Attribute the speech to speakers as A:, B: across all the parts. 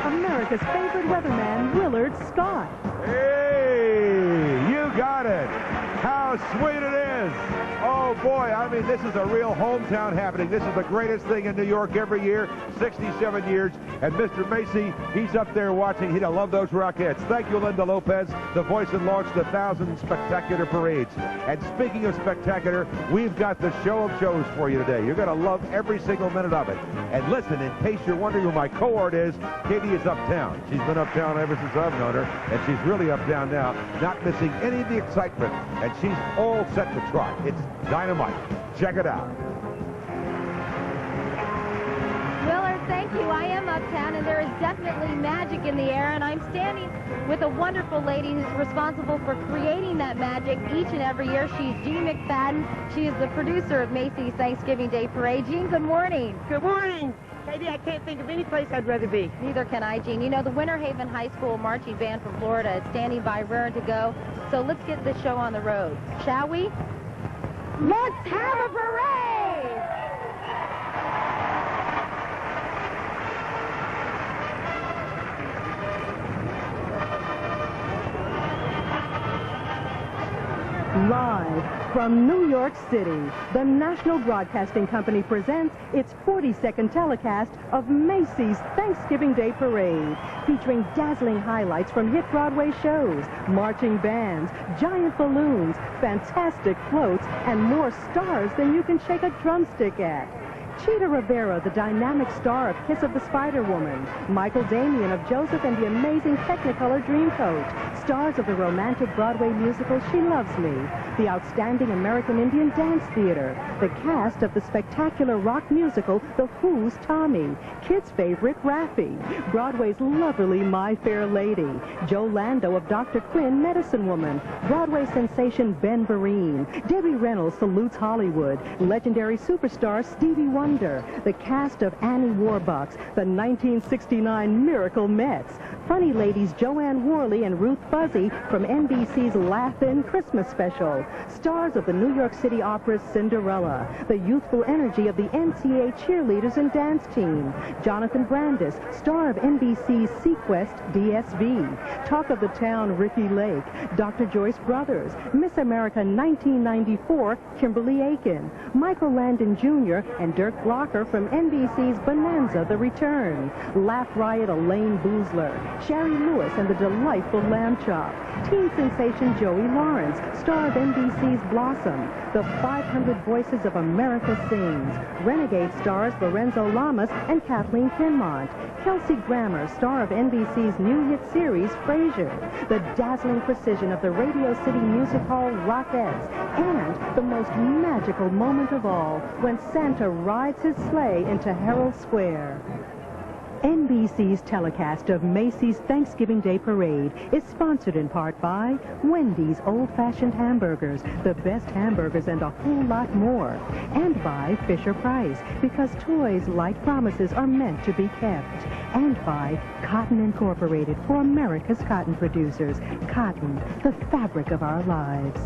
A: America's favorite weatherman, Willard Scott.
B: Hey, you got it. How sweet it is. Oh, boy, I mean, this is a real hometown happening. This is the greatest thing in New York every year, 67 years. And Mr. Macy, he's up there watching. He'll love those Rockettes. Thank you, Linda Lopez, the voice that launched the 1,000 spectacular parades. And speaking of spectacular, we've got the show of shows for you today. You're going to love every single minute of it. And listen, in case you're wondering who my cohort is, Katie is uptown. She's been uptown ever since I've known her, and she's really uptown now, not missing any of the excitement. And she's all set to trot. It's dynamite. Check it out.
C: Willard, thank you. I am uptown, and there is definitely magic in the air, and I'm standing with a wonderful lady who's responsible for creating that magic each and every year. She's Jean McFadden. She is the producer of Macy's Thanksgiving Day Parade. Jean, good morning.
D: Good morning. Katie, I can't think of any place I'd rather be.
C: Neither can I, Jean. You know, the Winter Haven High School Marching Band from Florida is standing by raring to go, so let's get this show on the road, shall we? Let's have a parade!
A: Live from New York City, the National Broadcasting Company presents its 42nd telecast of Macy's Thanksgiving Day Parade, featuring dazzling highlights from hit Broadway shows, marching bands, giant balloons, fantastic floats, and more stars than you can shake a drumstick at. Cheetah Rivera, the dynamic star of Kiss of the Spider-Woman, Michael Damian of Joseph and the Amazing Technicolor Dreamcoat, stars of the romantic Broadway musical She Loves Me, the outstanding American Indian Dance Theater, the cast of the spectacular rock musical The Who's Tommy, kids' favorite Raffi, Broadway's lovely My Fair Lady, Joe Lando of Dr. Quinn, Medicine Woman, Broadway sensation Ben Vereen, Debbie Reynolds salutes Hollywood, legendary superstar Stevie Wonder, the cast of Annie Warbucks, the 1969 Miracle Mets, funny ladies Joanne Worley and Ruth Fuzzy from NBC's Laugh-In Christmas Special, stars of the New York City Opera's Cinderella, the youthful energy of the NCA cheerleaders and dance team, Jonathan Brandis, star of NBC's Sequest DSV, talk of the town Ricky Lake, Dr. Joyce Brothers, Miss America 1994 Kimberly Aiken, Michael Landon Jr. and Dirk Blocker from NBC's Bonanza The Return, Laugh Riot Elaine Boozler, Sherry Lewis and the delightful Lamb Chop, teen sensation Joey Lawrence, star of NBC's Blossom, the 500 Voices of America Sings, Renegade stars Lorenzo Lamas and Kathleen Kinmont, Kelsey Grammer, star of NBC's new hit series Frasier, the dazzling precision of the Radio City Music Hall Rockettes, and the most magical moment of all, when Santa rides his sleigh into Herald Square. NBC's telecast of Macy's Thanksgiving Day Parade is sponsored in part by Wendy's Old-Fashioned Hamburgers, the best hamburgers and a whole lot more, and by Fisher-Price, because toys like promises are meant to be kept, and by Cotton Incorporated, for America's cotton producers. Cotton, the fabric of our lives.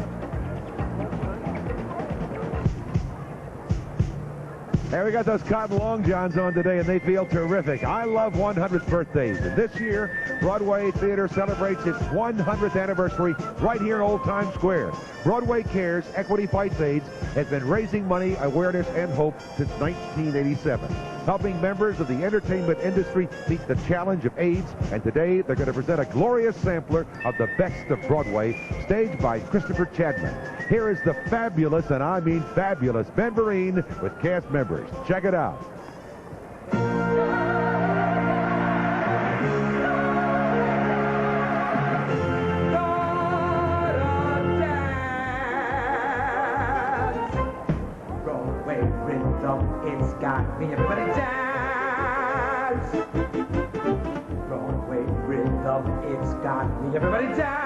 B: Hey, we got those cotton long johns on today, and they feel terrific. I love 100th birthdays. And this year, Broadway Theater celebrates its 100th anniversary right here in Old Times Square. Broadway Cares Equity Fights AIDS has been raising money, awareness, and hope since 1987, helping members of the entertainment industry meet the challenge of AIDS. And today, they're going to present a glorious sampler of the best of Broadway, staged by Christopher Chadman. Here is the fabulous, and I mean fabulous, Ben Vereen with cast members. Check it out.
E: Broadway rhythm, it's got me. Everybody dance. Broadway rhythm, it's got me. Everybody dance.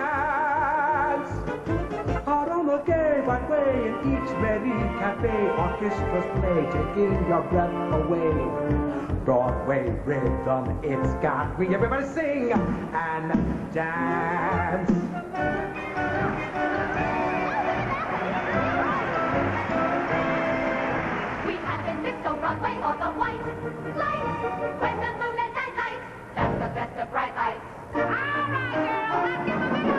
E: Out on the gay Broadway in each merry cafe, orchestras play, taking your breath away. Broadway rhythm, it's got me. Everybody sing and dance.
F: We have been disco Broadway or the white lights. When the moonlit night lights, that's the best of bright lights. All right, girls, let's give them a go.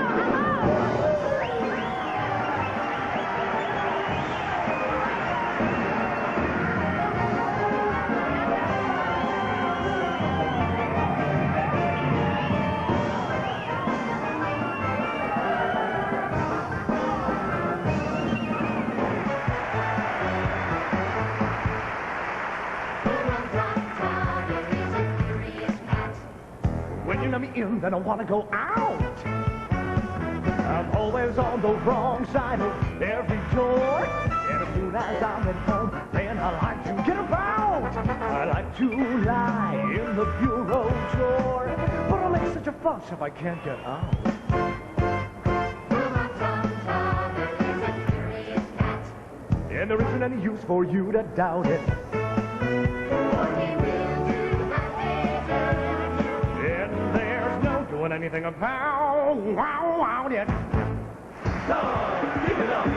E: When you let me in, then I want to go out. I'm always on the wrong side of every door. And as soon as I'm at home, then I like to get about. I like to lie in the bureau drawer. But I'll make such a fuss if I can't get out. And there isn't any use for you to doubt it. And there's no doing anything about it. Keep it up,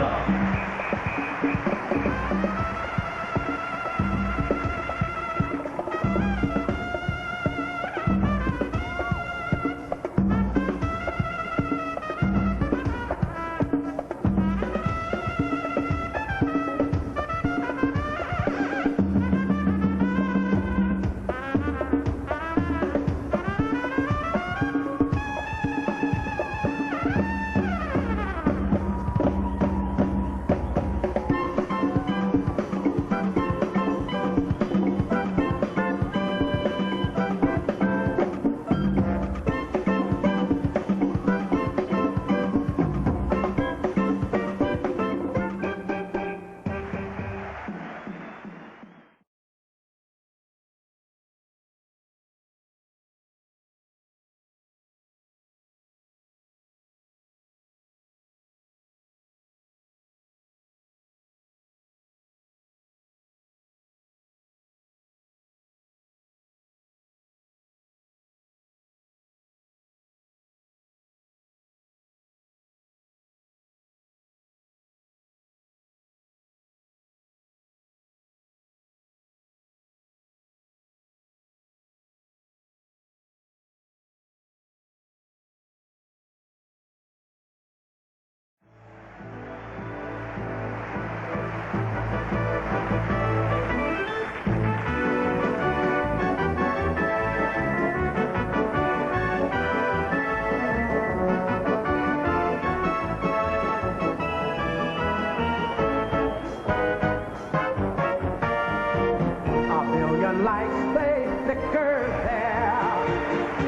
E: lights, they flicker there.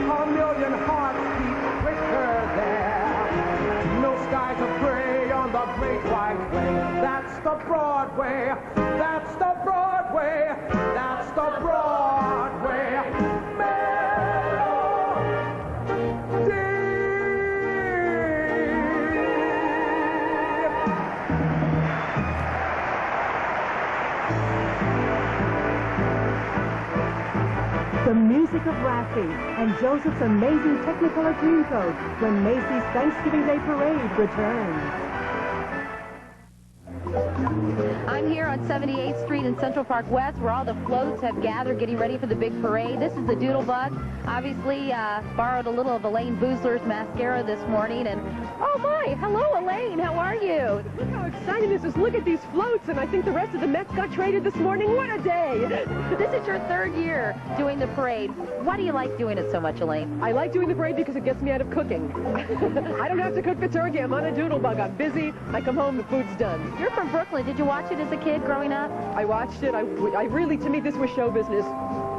E: A million hearts beat quicker there. No skies of gray on the great white way. That's the Broadway. That's the Broadway. That's the Broadway.
A: The music of Raffi and Joseph's amazing Technicolor Dreamcoat when Macy's Thanksgiving Day Parade returns.
C: I'm here on 78th Street in Central Park West, where all the floats have gathered getting ready for the big parade. This is the Doodlebug. Obviously, borrowed a little of Elaine Boozler's mascara this morning. And, oh my, hello Elaine, how are you?
G: Look how exciting this is. Look at these floats, and I think the rest of the Mets got traded this morning. What a day!
C: This is your third year doing the parade. Why do you like doing it so much, Elaine?
G: I like doing the parade because it gets me out of cooking. I don't have to cook the turkey. I'm on a Doodlebug. I'm busy. I come home, the food's done.
C: You're from Brooklyn. Did you watch it as a kid growing up?
G: I watched it. I really, to me, this was show business.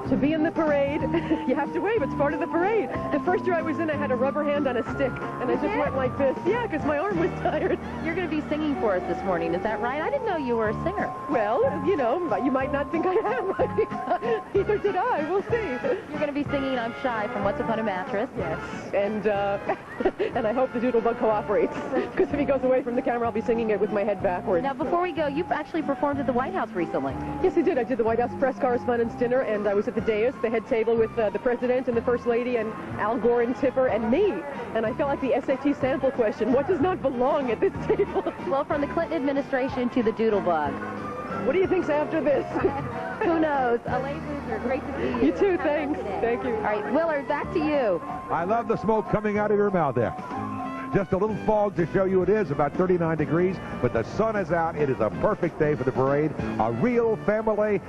G: To be in the parade, you have to wave. It's part of the parade. The first year I was in, I had a rubber hand on a stick, and I just went like this. Yeah, because my arm was tired.
C: You're going to be singing for us this morning. Is that right? I didn't know you were a singer.
G: Well, you know, you might not think I am. Either did I. We'll see.
C: You're going to be singing I'm Shy from What's Upon a Mattress.
G: Yes, and and I hope the Doodlebug cooperates, because if he goes away from the camera, I'll be singing it with my head backwards.
C: Now, before we go, you've actually performed at the White House recently.
G: Yes, I did. I did the White House Press Correspondents' Dinner, and I was at the dais, the head table with the President and the First Lady and Al Gore and Tipper and me. And I felt like the SAT sample question, what does not belong at this table?
C: Well, from the Clinton administration to the Doodlebug.
G: What do you think's after this?
C: Who knows? Elaine Boozler, great to see you.
G: You too, thanks. Thank you.
C: All right, Willard, back to you.
B: I love the smoke coming out of your mouth there. Just a little fog to show you it is, about 39 degrees, but the sun is out. It is a perfect day for the parade. A real family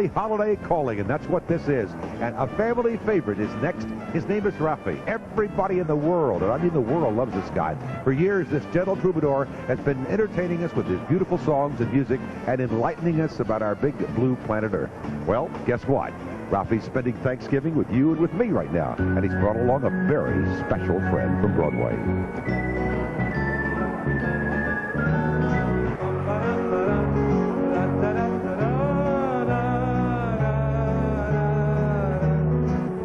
B: holiday calling, and that's what this is. And a family favorite is next. His name is Rafi. Everybody in the world, and I mean the world, loves this guy. For years, this gentle troubadour has been entertaining us with his beautiful songs and music and enlightening us about our big blue planet Earth. Well, guess what? Rafi's spending Thanksgiving with you and with me right now, and he's brought along a very special friend from Broadway.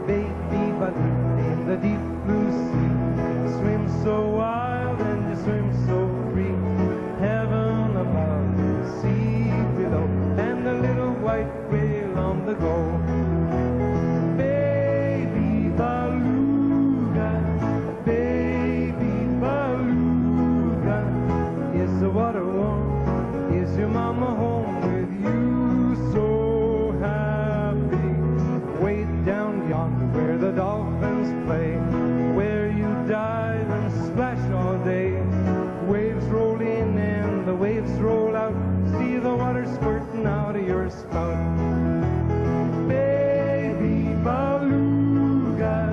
H: Baby, but in the deep blue sea, swim so wild and you swim so free. Heaven above, the sea below, and the little white whale on the go. What I want is your mama home with you, so happy. Way down yonder where the dolphins play, where you dive and splash all day. Waves roll in and the waves roll out, see the water squirting out of your spout. Baby beluga,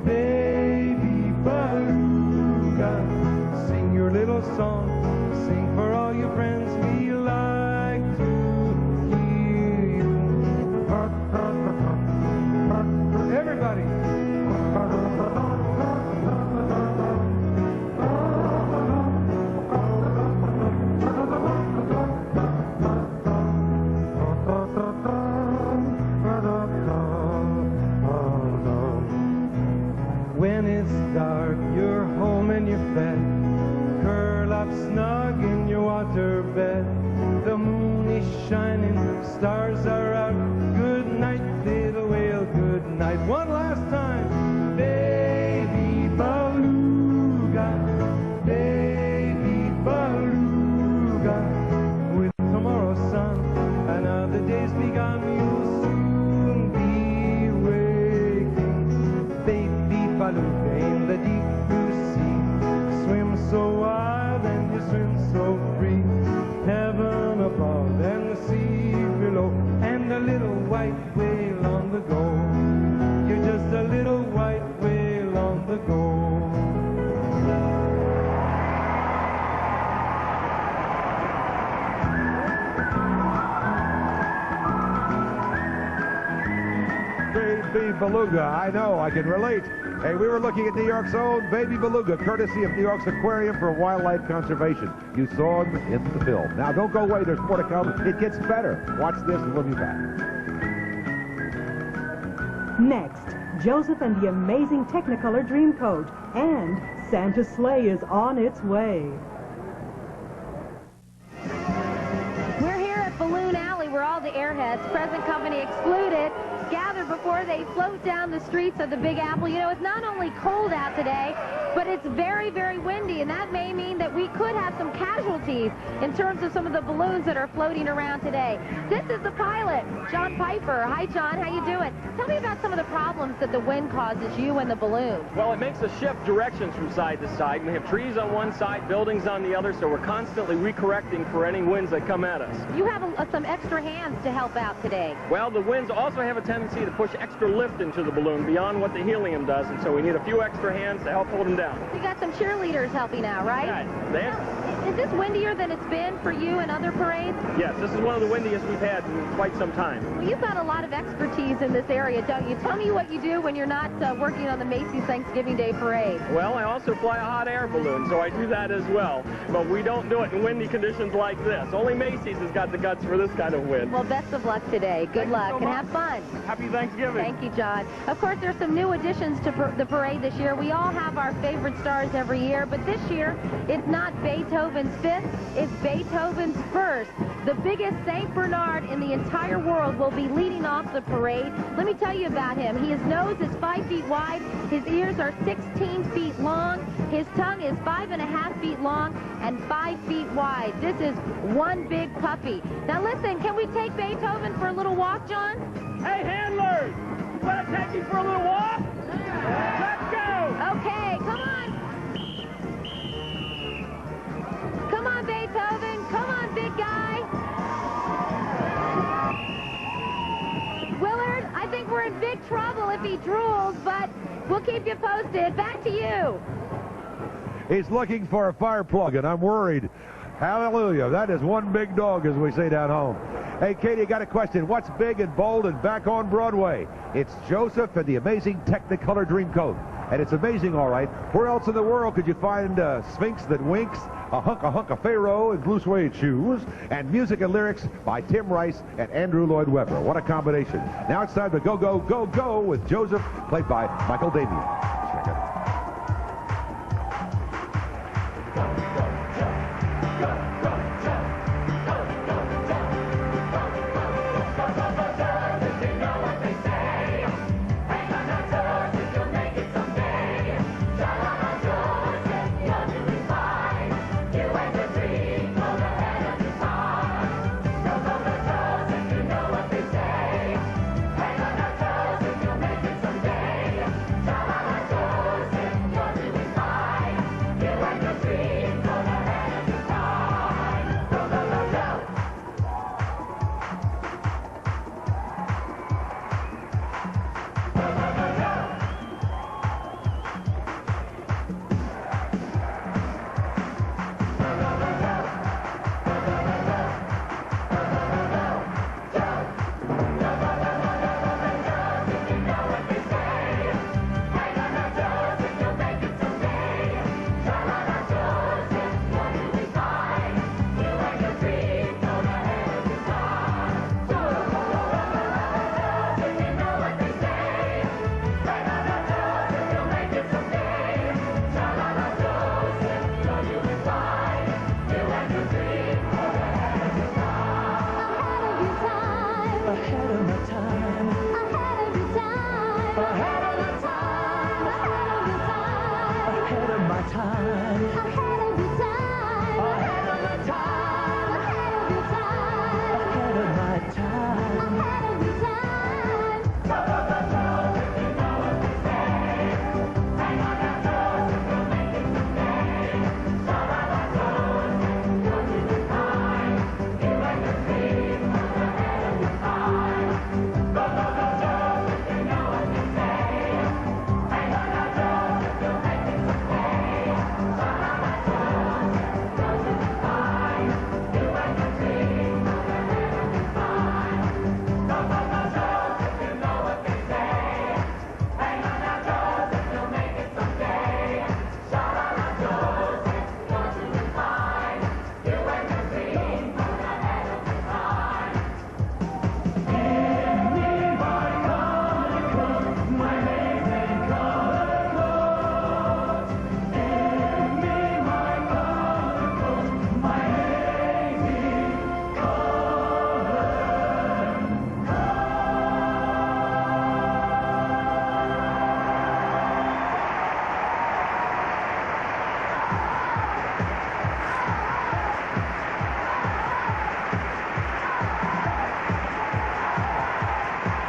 H: baby beluga, sing your little song. Sing for all your friends, we like to hear you. Everybody. When it's dark, you're home and you're fed. Curl up snug in your water bed. The moon is shining, stars are out. Good night, little whale, good night. One last time. Baby beluga, baby beluga. With tomorrow's sun, another day's begun. You'll soon be waking. Baby beluga in the deep blue sea, swim so wild and you swim so free. Heaven above and the sea below, and a little white whale on the go. You're just a little white whale on the go.
B: Baby Beluga, I know, I can relate. Hey, we were looking at New York's own Baby Beluga, courtesy of New York's Aquarium for Wildlife Conservation. You saw him in the film. Now, don't go away. There's more to come. It gets better. Watch this and we'll be back.
A: Next, Joseph and the amazing Technicolor Dreamcoat, and Santa's sleigh is on its way.
C: We're here at Balloon Alley, where all the airheads, present company excluded, get gathered before they float down the streets of the Big Apple. You know, it's not only cold out today, but it's very, very windy, and that may mean that we could have some casualties in terms of some of the balloons that are floating around today. This is the pilot, John Piper. Hi, John. How you doing? Tell me about some of the problems that the wind causes you and the balloon.
I: Well, it makes us shift directions from side to side. We have trees on one side, buildings on the other, so we're constantly recorrecting for any winds that come at us.
C: You have some extra hands to help out today.
I: Well, the winds also have a tendency to push extra lift into the balloon beyond what the helium does, and so we need a few extra hands to help hold them down.
C: You got some cheerleaders helping out, right?
I: Right.
C: Is this windier than it's been for you and other parades?
I: Yes, this is one of the windiest we've had in quite some time.
C: Well, you've got a lot of expertise in this area, don't you? Tell me what you do when you're not working on the Macy's Thanksgiving Day Parade.
I: Well, I also fly a hot air balloon, so I do that as well. But we don't do it in windy conditions like this. Only Macy's has got the guts for this kind of wind.
C: Well, best of luck today. Good luck and have fun.
I: Happy Thanksgiving.
C: Thank you, John. Of course, there's some new additions to the parade this year. We all have our favorite stars every year, but this year, it's not Beethoven's fifth, it's Beethoven's first. The biggest St. Bernard in the entire world will be leading off the parade. Let me tell you about him. His nose is 5 feet wide. His ears are 16 feet long. His tongue is 5.5 feet long and 5 feet wide. This is one big puppy. Now listen, can we take Beethoven for a little walk, John?
I: Hey, handlers! You want to take me for a little walk? Let's go!
C: Okay, come on. Come on, Beethoven. Come on, big guy. Willard, I think we're in big trouble if he drools, but we'll keep you posted. Back to you.
B: He's looking for a fire plug, and I'm worried. Hallelujah. That is one big dog, as we say down home. Hey, Katie, got a question. What's big and bold and back on Broadway? It's Joseph and the amazing Technicolor Dreamcoat. And it's amazing, all right. Where else in the world could you find a Sphinx that winks, a hunk of Pharaoh in blue suede shoes, and music and lyrics by Tim Rice and Andrew Lloyd Webber? What a combination. Now it's time to go, go, go, go with Joseph, played by Michael Damian. Check it out.
F: Someday.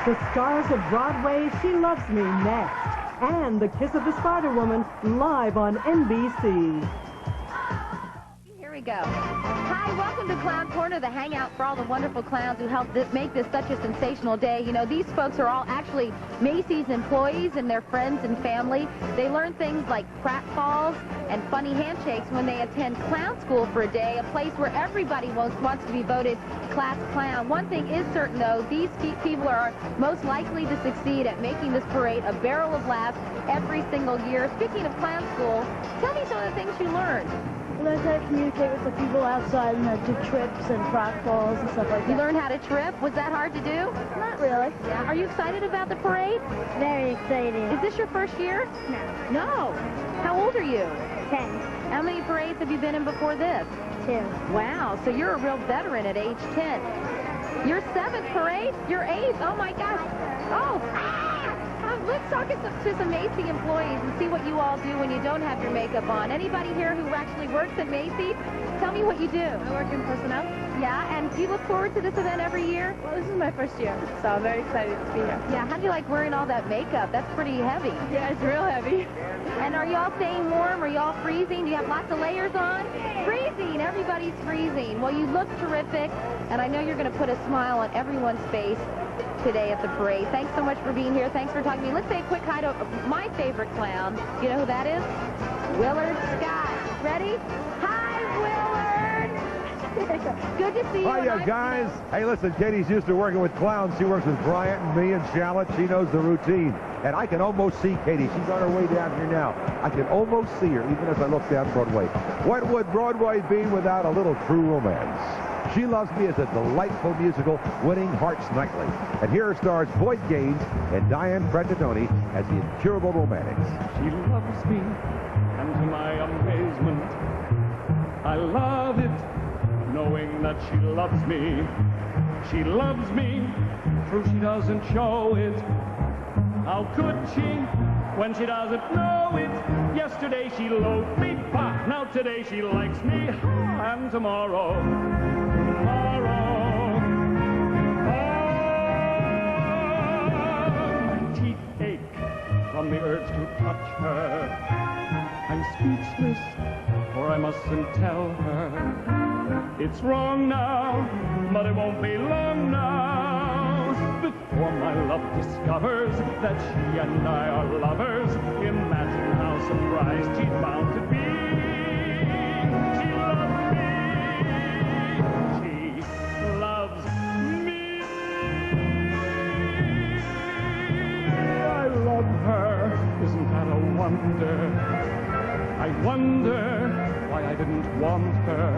A: The stars of Broadway, She Loves Me next. And The Kiss of the Spider-Woman live on NBC.
C: Here we go. Hi, welcome to Clown Corner, the hangout for all the wonderful clowns who helped make this such a sensational day. You know, these folks are all actually Macy's employees and their friends and family. They learn things like pratfalls and funny handshakes when they attend clown school for a day, a place where everybody wants to be voted class clown. One thing is certain, though, these people are most likely to succeed at making this parade a barrel of laughs every single year. Speaking of clown school, tell me some of the things you learned.
J: Learn how to communicate with the people outside and how to do trips and pratfalls and stuff like that.
C: You learned how to trip? Was that hard to do?
J: Not really.
C: Yeah. Are you excited about the parade?
J: Very excited.
C: Is this your first year?
J: No.
C: No. How old are you?
J: 10.
C: How many parades have you been in before this?
J: 2.
C: Wow, so you're a real veteran at age 10. Your 7th parade? Your 8th? Oh my gosh. Oh. Let's talk to some Macy employees and see what you all do when you don't have your makeup on. Anybody here who actually works at Macy's? Tell me what you do.
J: I work in personnel.
C: Yeah, and do you look forward to this event every year?
J: Well, this is my first year, so I'm very excited to be here.
C: Yeah, how do you like wearing all that makeup? That's pretty heavy.
J: Yeah, it's real heavy.
C: And are you all staying warm? Are you all freezing? Do you have lots of layers on? Freezing! Everybody's freezing. Well, you look terrific, and I know you're going to put a smile on everyone's face today at the parade. Thanks so much for being here. Thanks for talking to me. Let's say a quick hi to my favorite clown. You know who that is? Willard Scott. Ready? Hi, Willard! Good to see you.
B: Hiya, guys. Hey, listen, Katie's used to working with clowns. She works with Bryant and me and Charlotte. She knows the routine. And I can almost see Katie. She's on her way down here now. I can almost see her, even as I look down Broadway. What would Broadway be without a little true romance? She Loves Me is a delightful musical, winning hearts nightly. And here stars Boyd Gaines and Diane Frantononi as the incurable romantics.
I: She loves me, and to my amazement, I love it, knowing that she loves me. She loves me, true she doesn't show it. How could she, when she doesn't know it? Yesterday she loathed me, bah, now today she likes me, and tomorrow, my teeth ache from the urge to touch her. I'm speechless, for I mustn't tell her. It's wrong now, but it won't be long now before my love discovers that she and I are lovers. Imagine how surprised she's bound to be. She loves me. She loves me. I love her. Isn't that a wonder? I wonder why I didn't want her.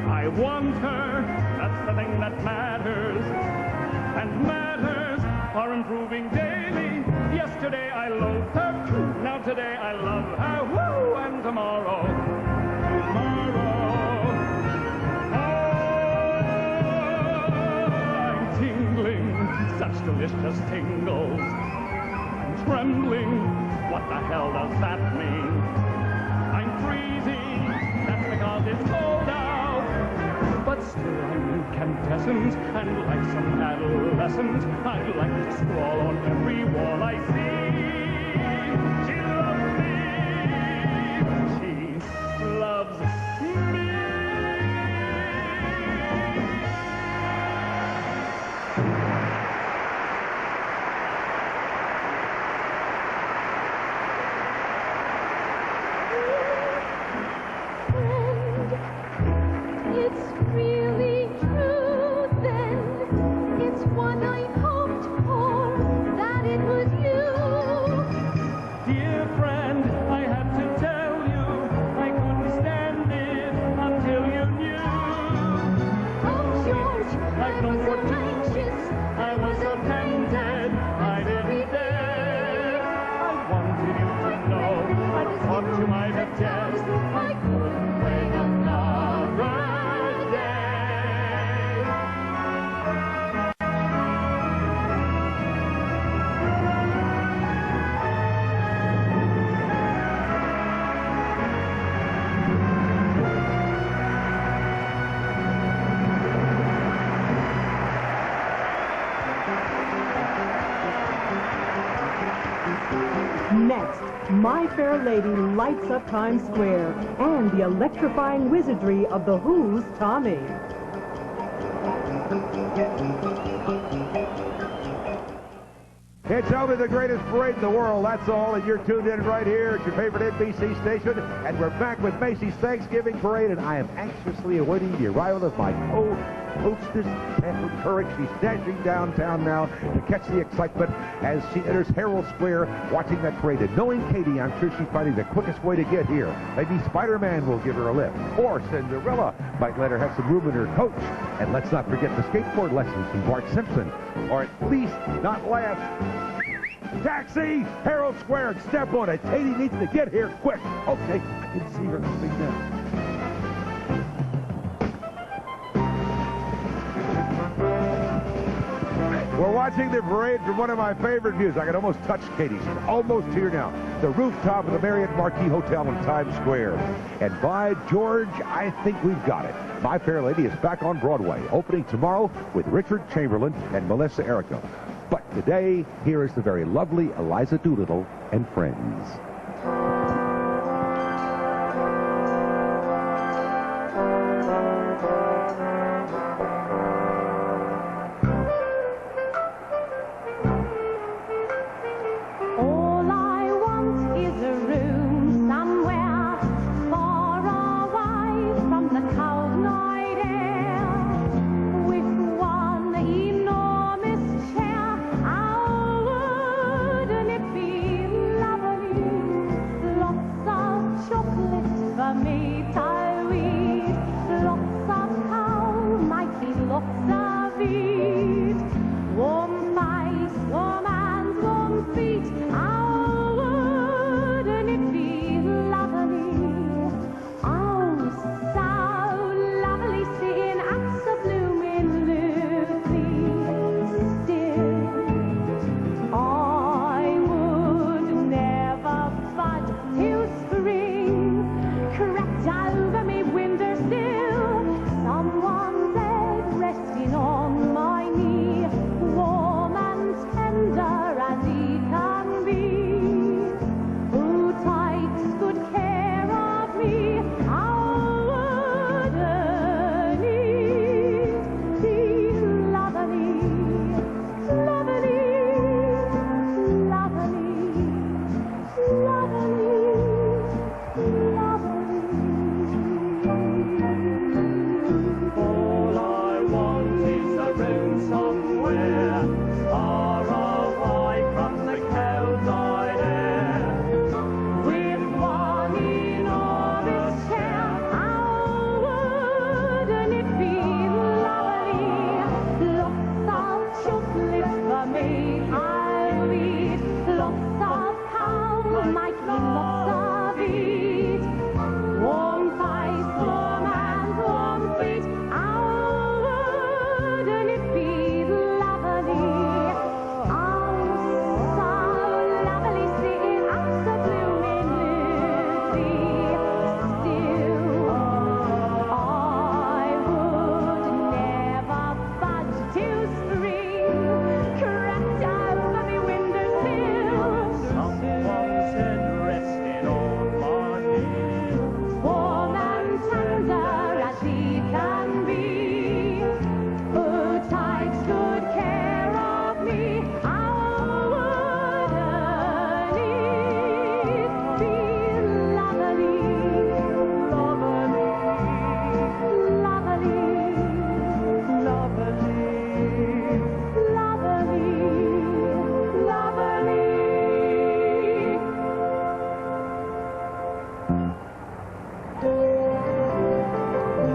I: I want her, that's the thing that matters. And matters are improving daily. Yesterday I loathed her, now today I love her. Woo! And tomorrow, I'm tingling, such delicious tingles. I'm trembling, what the hell does that mean? I'm freezing, that's because it's cold out. But still I'm incandescent, and like some adolescent, I'd like to scrawl on every wall I see. She loves me. She loves me.
F: It's really true then. It's what I hoped for, that it was you.
A: My Fair Lady lights up Times Square and the electrifying wizardry of the Who's Tommy.
B: It's only the greatest parade in the world, that's all, and you're tuned in right here at your favorite NBC station, and we're back with Macy's Thanksgiving Parade, and I am anxiously awaiting the arrival of my co-hostess, Catherine Couric. She's dashing downtown now to catch the excitement as she enters Herald Square, watching that parade. And knowing Katie, I'm sure she's finding the quickest way to get here. Maybe Spider-Man will give her a lift, or Cinderella might let her have some room in her coach. And let's not forget the skateboard lessons from Bart Simpson, or at least not last. Taxi! Herald Square, and step on it. Katie needs to get here quick. Okay, I can see her coming now. We're watching the parade from one of my favorite views. I can almost touch Katie. She's almost here now. The rooftop of the Marriott Marquis Hotel in Times Square. And by George, I think we've got it. My Fair Lady is back on Broadway, opening tomorrow with Richard Chamberlain and Melissa Errico. But today, here is the very lovely Eliza Doolittle and friends.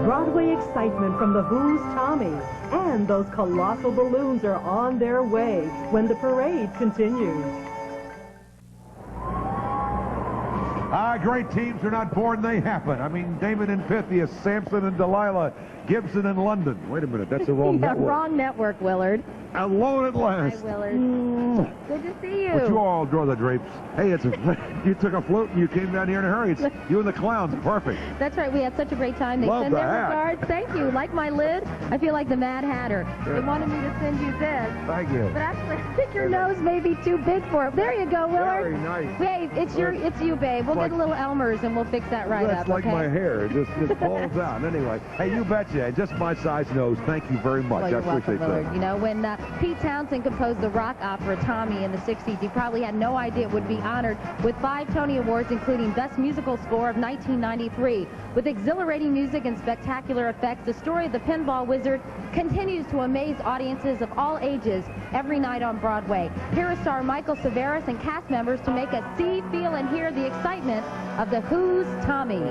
A: Broadway excitement from the Who's Tommy. And those colossal balloons are on their way when the parade continues.
B: Great teams are not born, they happen. I mean, Damon and Pythias, Samson and Delilah, Gibson and London. Wait a minute, that's the wrong
C: Yeah,
B: network.
C: wrong network, Willard.
B: Alone at last.
C: Hi, Willard. Good to see you.
B: But you all draw the drapes. Hey, you took a float and you came down here in a hurry. It's you and the clowns. Perfect.
C: That's right. We had such a great time. They
B: Love
C: send
B: the
C: their
B: hat.
C: regards. Thank you. Like my lid, I feel like the Mad Hatter. They wanted me to send you this.
B: Thank you.
C: But actually, I think your nose may be too big for it. There you go, Willard.
B: Very nice.
C: Hey, it's you, babe. We'll
B: Like-
C: get a little Elmer's and we'll fix that right
B: That's
C: up,
B: like
C: okay?
B: my hair. It just falls out. Anyway, hey, you betcha. Just my size nose. Thank you very much.
C: Well, you're
B: I appreciate
C: welcome, Willard.
B: that.
C: You know, when Pete Townsend composed the rock opera Tommy in the 60s, he probably had no idea it would be honored with 5 Tony Awards, including Best Musical Score of 1993. With exhilarating music and spectacular effects, the story of the Pinball Wizard continues to amaze audiences of all ages every night on Broadway. Here are star Michael Severus and cast members to make us see, feel, and hear the excitement of the Who's Tommy.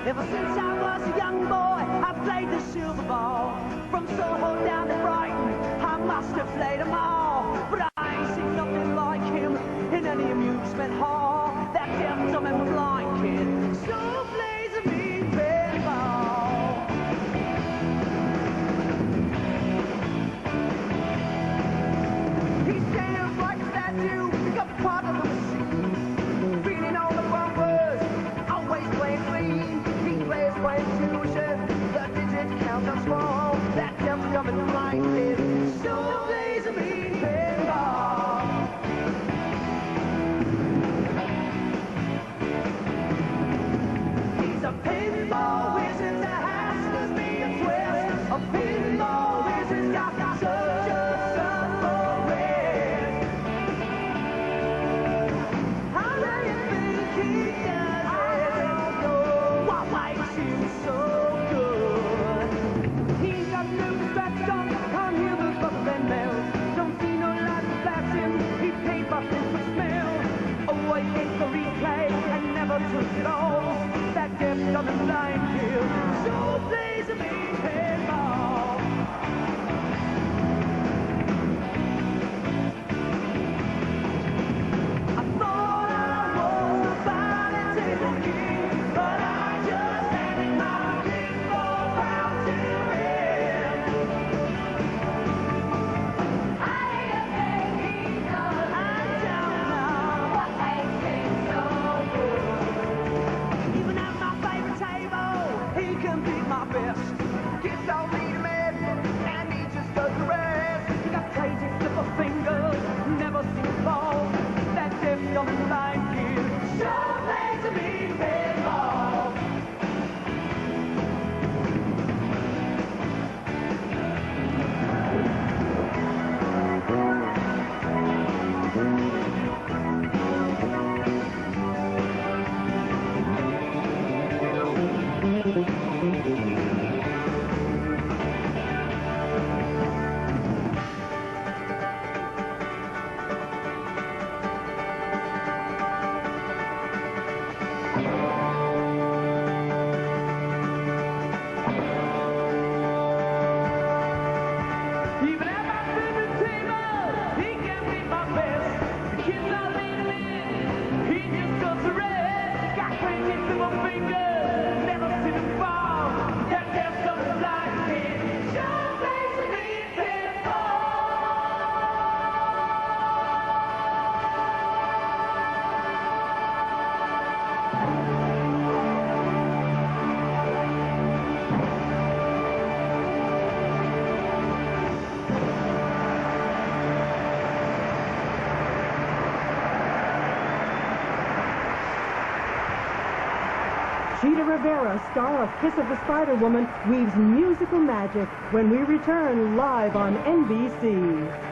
K: Ever since I was a young boy, I played the silver ball. From Soho down to Brighton, I must have played them all. But I ain't seen nothing like him in any amusement hall. That deaf, dumb, and blind kid still plays a mean pinball. He stands like a statue, got part of the machine. Feeling all the bumpers, always playing clean. He plays by intuition, the digit counts are small. That deaf, dumb, and blind kid still plays a mean pinball. He's a pinball wizard that has me a twist. A pinball wizard's got such a submarine. How do you think he does it? What makes him so good? He's got no distraction, can't hear the buffet bells. Don't see no light that backs him, he paid buffet for smell. Oh, I hate the replay and never took it all. That deaf, dumb, and blind kid so plays a mean pinball. I thought I was the fairytale king, but I just handed my pinball round to him.
F: I think he knows
K: I don't know.
F: what makes him so good.
K: Even at my favorite table, he can beat my best. Kids don't need him in, and he just does the rest. He got crazy slipper fingers, never seen him fall. That deaf, dumb, and blind kid sure plays a mean pinball. Even at my favorite table, he can beat my best. The kids all lead him in, he just does the rest. Got crazy little fingers, never seen him fall. That deaf, dumb, and blind kid sure plays a mean pinball.
A: Cheetah Rivera, star of Kiss of the Spider Woman, weaves musical magic when we return live on NBC.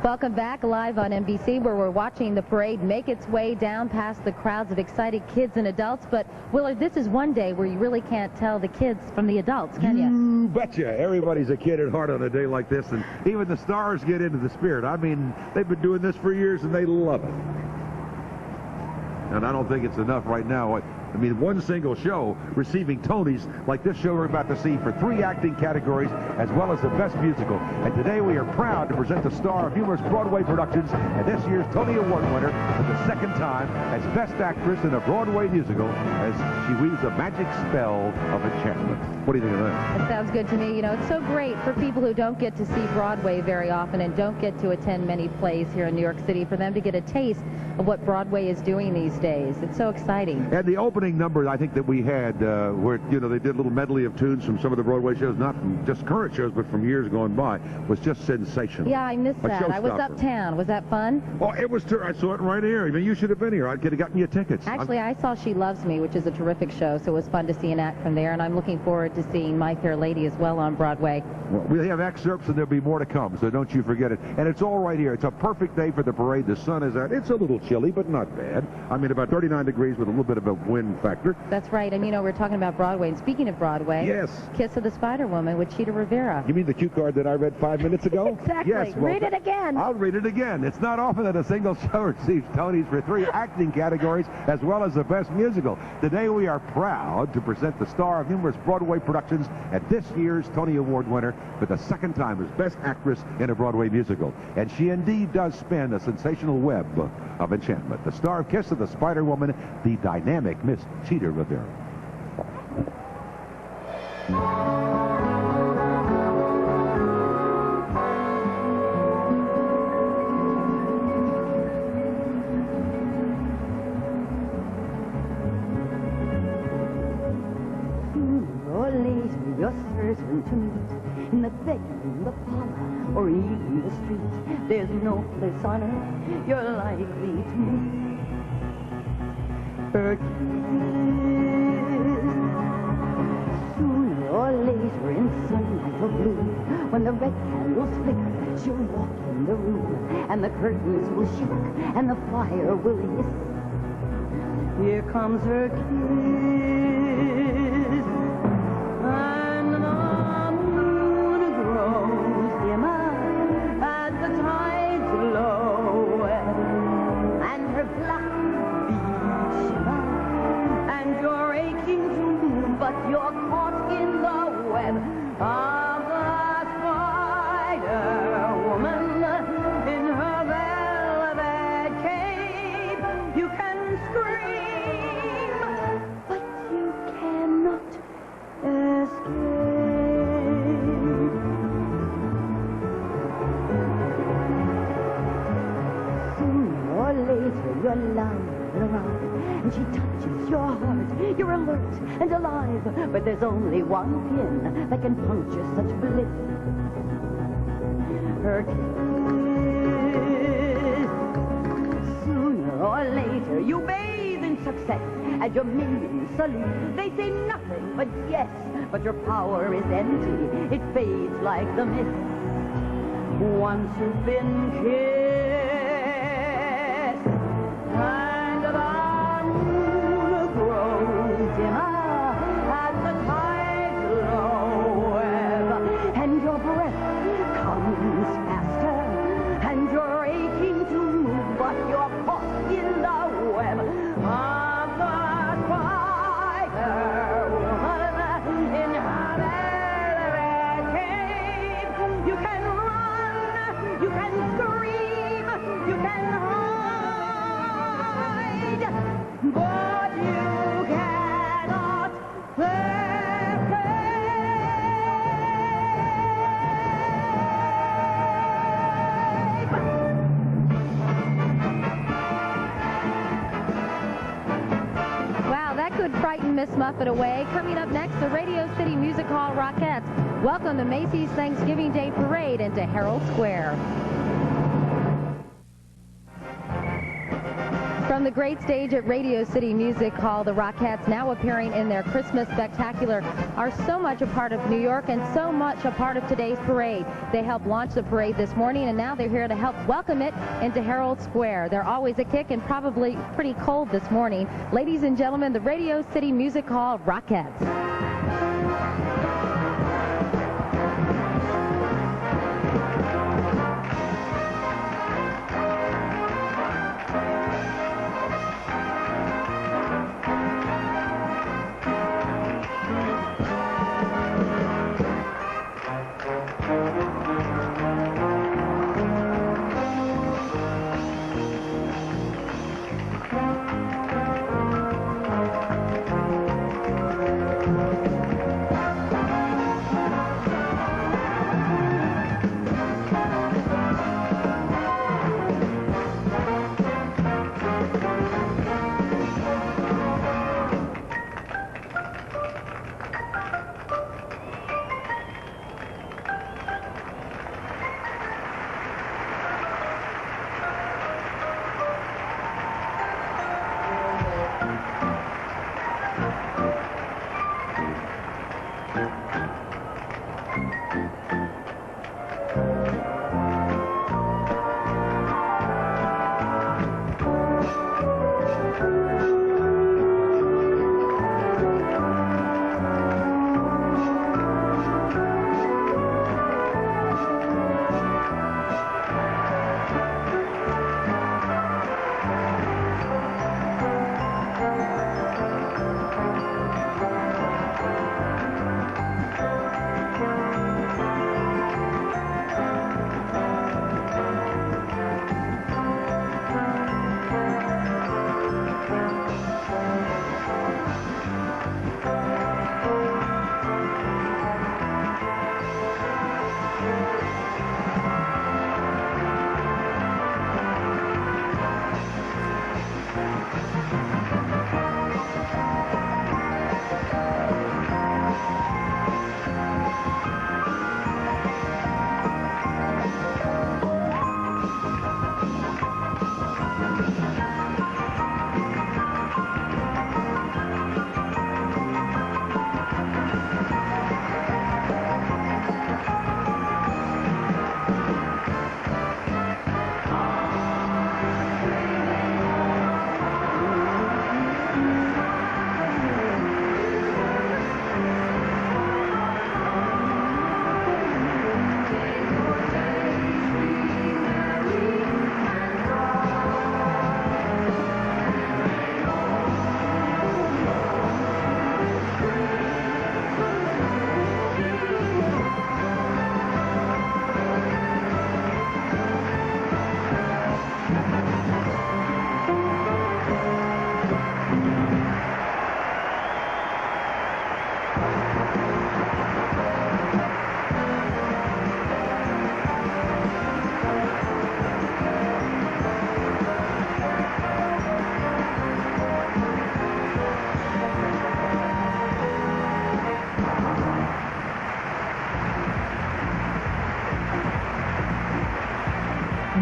C: Welcome back live on NBC, where we're watching the parade make its way down past the crowds of excited kids and adults. But, Willard, this is one day where you really can't tell the kids from the adults, can you?
B: You betcha. Everybody's a kid at heart on a day like this, and even the stars get into the spirit. I mean, they've been doing this for years, and they love it. And I don't think it's enough right now. I mean, one single show receiving Tonys like this show we're about to see for 3 acting categories as well as the Best Musical. And today we are proud to present the star of numerous Broadway productions and this year's Tony Award winner for the second time as Best Actress in a Broadway musical as she weaves a magic spell of enchantment. What do you think of that?
C: That sounds good to me. You know, it's so great for people who don't get to see Broadway very often and don't get to attend many plays here in New York City for them to get a taste of what Broadway is doing these days. It's so exciting.
B: And the opening number I think that we had where, you know, they did a little medley of tunes from some of the Broadway shows, not from just current shows, but from years gone by, was just sensational.
C: Yeah, I missed that. I was uptown. Was that fun?
B: Oh, it was. I saw it right here. I mean, you should have been here. I could have gotten you tickets.
C: Actually, I saw She Loves Me, which is a terrific show, so it was fun to see an act from there, and I'm looking forward to seeing My Fair Lady as well on Broadway.
B: Well, we have excerpts, and there'll be more to come, so don't you forget it. And it's all right here. It's a perfect day for the parade. The sun is out. It's a little chilly, but not bad. I mean, about 39 degrees with a little bit of a wind factor.
C: That's right. And, you know, we're talking about Broadway. And speaking of Broadway,
B: yes,
C: Kiss of the Spider-Woman with Cheetah Rivera.
B: You mean the cue card that I read 5 minutes ago?
C: Exactly.
B: Yes. Well,
C: read it again.
B: I'll read it again. It's not often that a single show receives Tonys for 3 acting categories as well as the Best Musical. Today we are proud to present the star of numerous Broadway productions and this year's Tony Award winner for the second time as Best Actress in a Broadway musical. And she indeed does spin a sensational web of enchantment. The star of Kiss of the Spider-Woman, the dynamic Miss Cheetah Rivera.
L: You're certain to meet in the bedroom, the parlor, or even the street. There's no place on earth you're likely to meet her kiss. Sooner or later in sunlight or blue, when the red candles flicker, she'll walk in the room, and the curtains will shake, and the fire will hiss. Here comes her kiss. You're caught in the web of the Spider-Woman. In her velvet cape, you can scream, but you cannot escape. Sooner or later, you're lying around, and she touches your heart. You're alert and alive, but there's only one pin that can puncture such bliss. Her kiss. Sooner or later, you bathe in success as your minions salute. They say nothing but yes, but your power is empty. It fades like the mist. Once you've been kissed.
C: Miss Muffet away. Coming up next, the Radio City Music Hall Rockettes welcome the Macy's Thanksgiving Day Parade into Herald Square. From From the great stage at Radio City Music Hall, the Rockettes, now appearing in their Christmas Spectacular, are so much a part of New York and so much a part of today's parade. They helped launch the parade this morning, and now they're here to help welcome it into Herald Square. They're always a kick and probably pretty cold this morning. Ladies and gentlemen, the Radio City Music Hall Rockettes.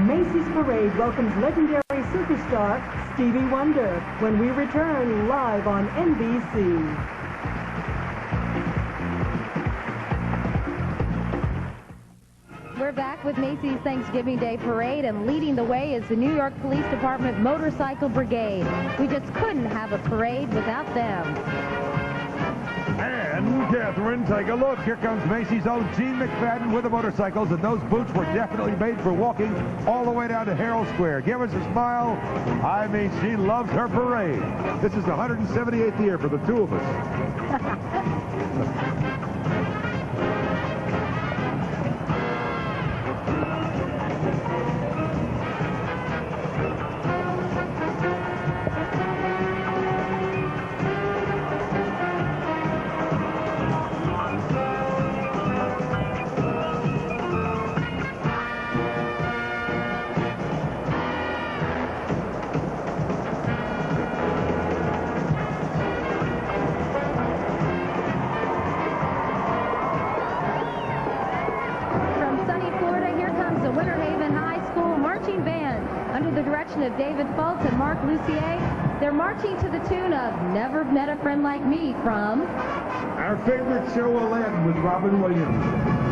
A: Macy's Parade welcomes legendary superstar Stevie Wonder when we return live on NBC.
C: We're back with Macy's Thanksgiving Day Parade, and leading the way is the New York Police Department Motorcycle Brigade. We just couldn't have a parade without them.
B: And, Catherine, take a look. Here comes Macy's own Gene McFadden with the motorcycles, and those boots were definitely made for walking all the way down to Herald Square. Give us a smile. I mean, she loves her parade. This is the 178th year for the two of us.
C: David Fultz and Mark Lucier. They're marching to the tune of Never Met a Friend Like Me from
B: our favorite show, Aladdin, with Robin Williams.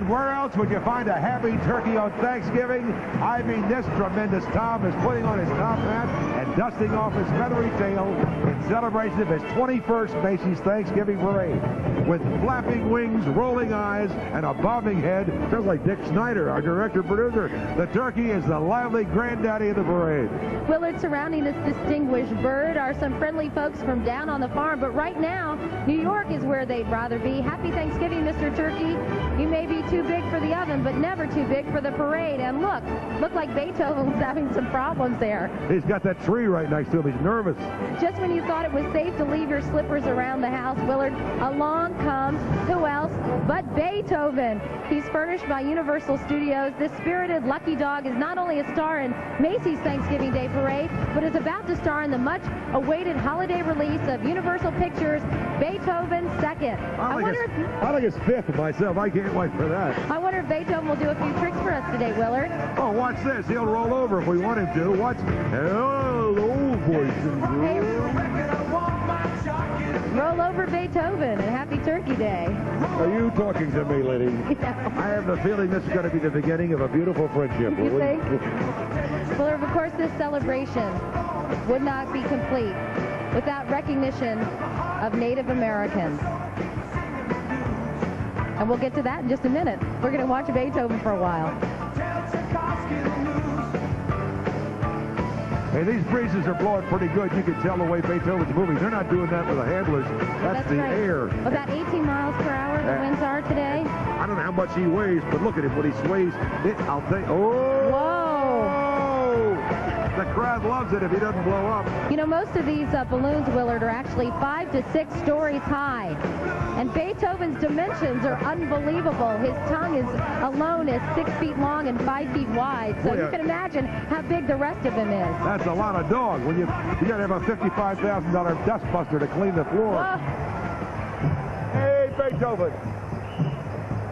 B: Where else would you find a happy turkey on Thanksgiving? I mean, this tremendous Tom is putting on his top hat and dusting off his feathery tail in celebration of his 21st Macy's Thanksgiving Parade. With flapping wings, rolling eyes, and a bobbing head, just like Dick Snyder, our director-producer, the turkey is the lively granddaddy of the parade.
C: Willard, surrounding this distinguished bird are some friendly folks from down on the farm, but right now, New York is where they'd rather be. Happy Thanksgiving, Mr. Turkey. You may be too big for the oven, but never too big for the parade. And look like Beethoven's having some problems there.
B: He's got that tree right next to him. He's nervous.
C: Just when you thought it was safe to leave your slippers around the house, Willard, along comes who else but Beethoven. He's furnished by Universal Studios. This spirited lucky dog is not only a star in Macy's Thanksgiving Day Parade, but is about to star in the much-awaited holiday release of Universal Pictures' Beethoven 2nd.
B: I like his 5th myself. I can't wait for that.
C: I wonder if Beethoven will do a few tricks for us today, Willard.
B: Oh, watch this. He'll roll over if we want him to. Watch. Hello, boys and girls.
C: Roll over Beethoven and Happy Turkey Day.
B: Are you talking to me, lady?
C: Yeah.
B: I have the feeling this is going to be the beginning of a beautiful friendship.
C: You think? Willard, of course, this celebration would not be complete without recognition of Native Americans. And we'll get to that in just a minute. We're going to watch Beethoven for a while.
B: Hey, these breezes are blowing pretty good. You can tell the way Beethoven's moving. They're not doing that with the handlers. That's the
C: right.
B: air.
C: About 18 miles per hour the winds are today.
B: I don't know how much he weighs, but look at him when he sways. I'll tell you. Oh!
C: Whoa!
B: The crowd loves it if he doesn't blow up.
C: You know, most of these balloons, Willard, are actually 5 to 6 stories high. And Beethoven's dimensions are unbelievable. His tongue alone is 6 feet long and 5 feet wide. So you can imagine how big the rest of him is.
B: That's a lot of dog. When you got to have a $55,000 dustbuster to clean the floor.
C: Whoa.
B: Hey, Beethoven.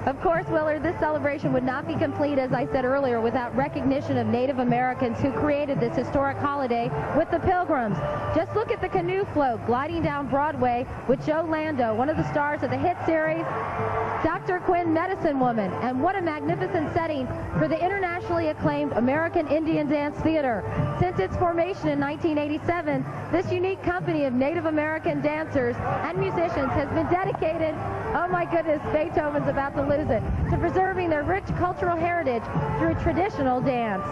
C: Of course, Willard, this celebration would not be complete, as I said earlier, without recognition of Native Americans who created this historic holiday with the Pilgrims. Just look at the canoe float gliding down Broadway with Joe Lando, one of the stars of the hit series Dr. Quinn, Medicine Woman. And what a magnificent setting for the internationally acclaimed American Indian Dance Theater. Since its formation in 1987, this unique company of Native American dancers and musicians has been dedicated, oh my goodness, Beethoven's about to lose it, to preserving their rich cultural heritage through traditional dance.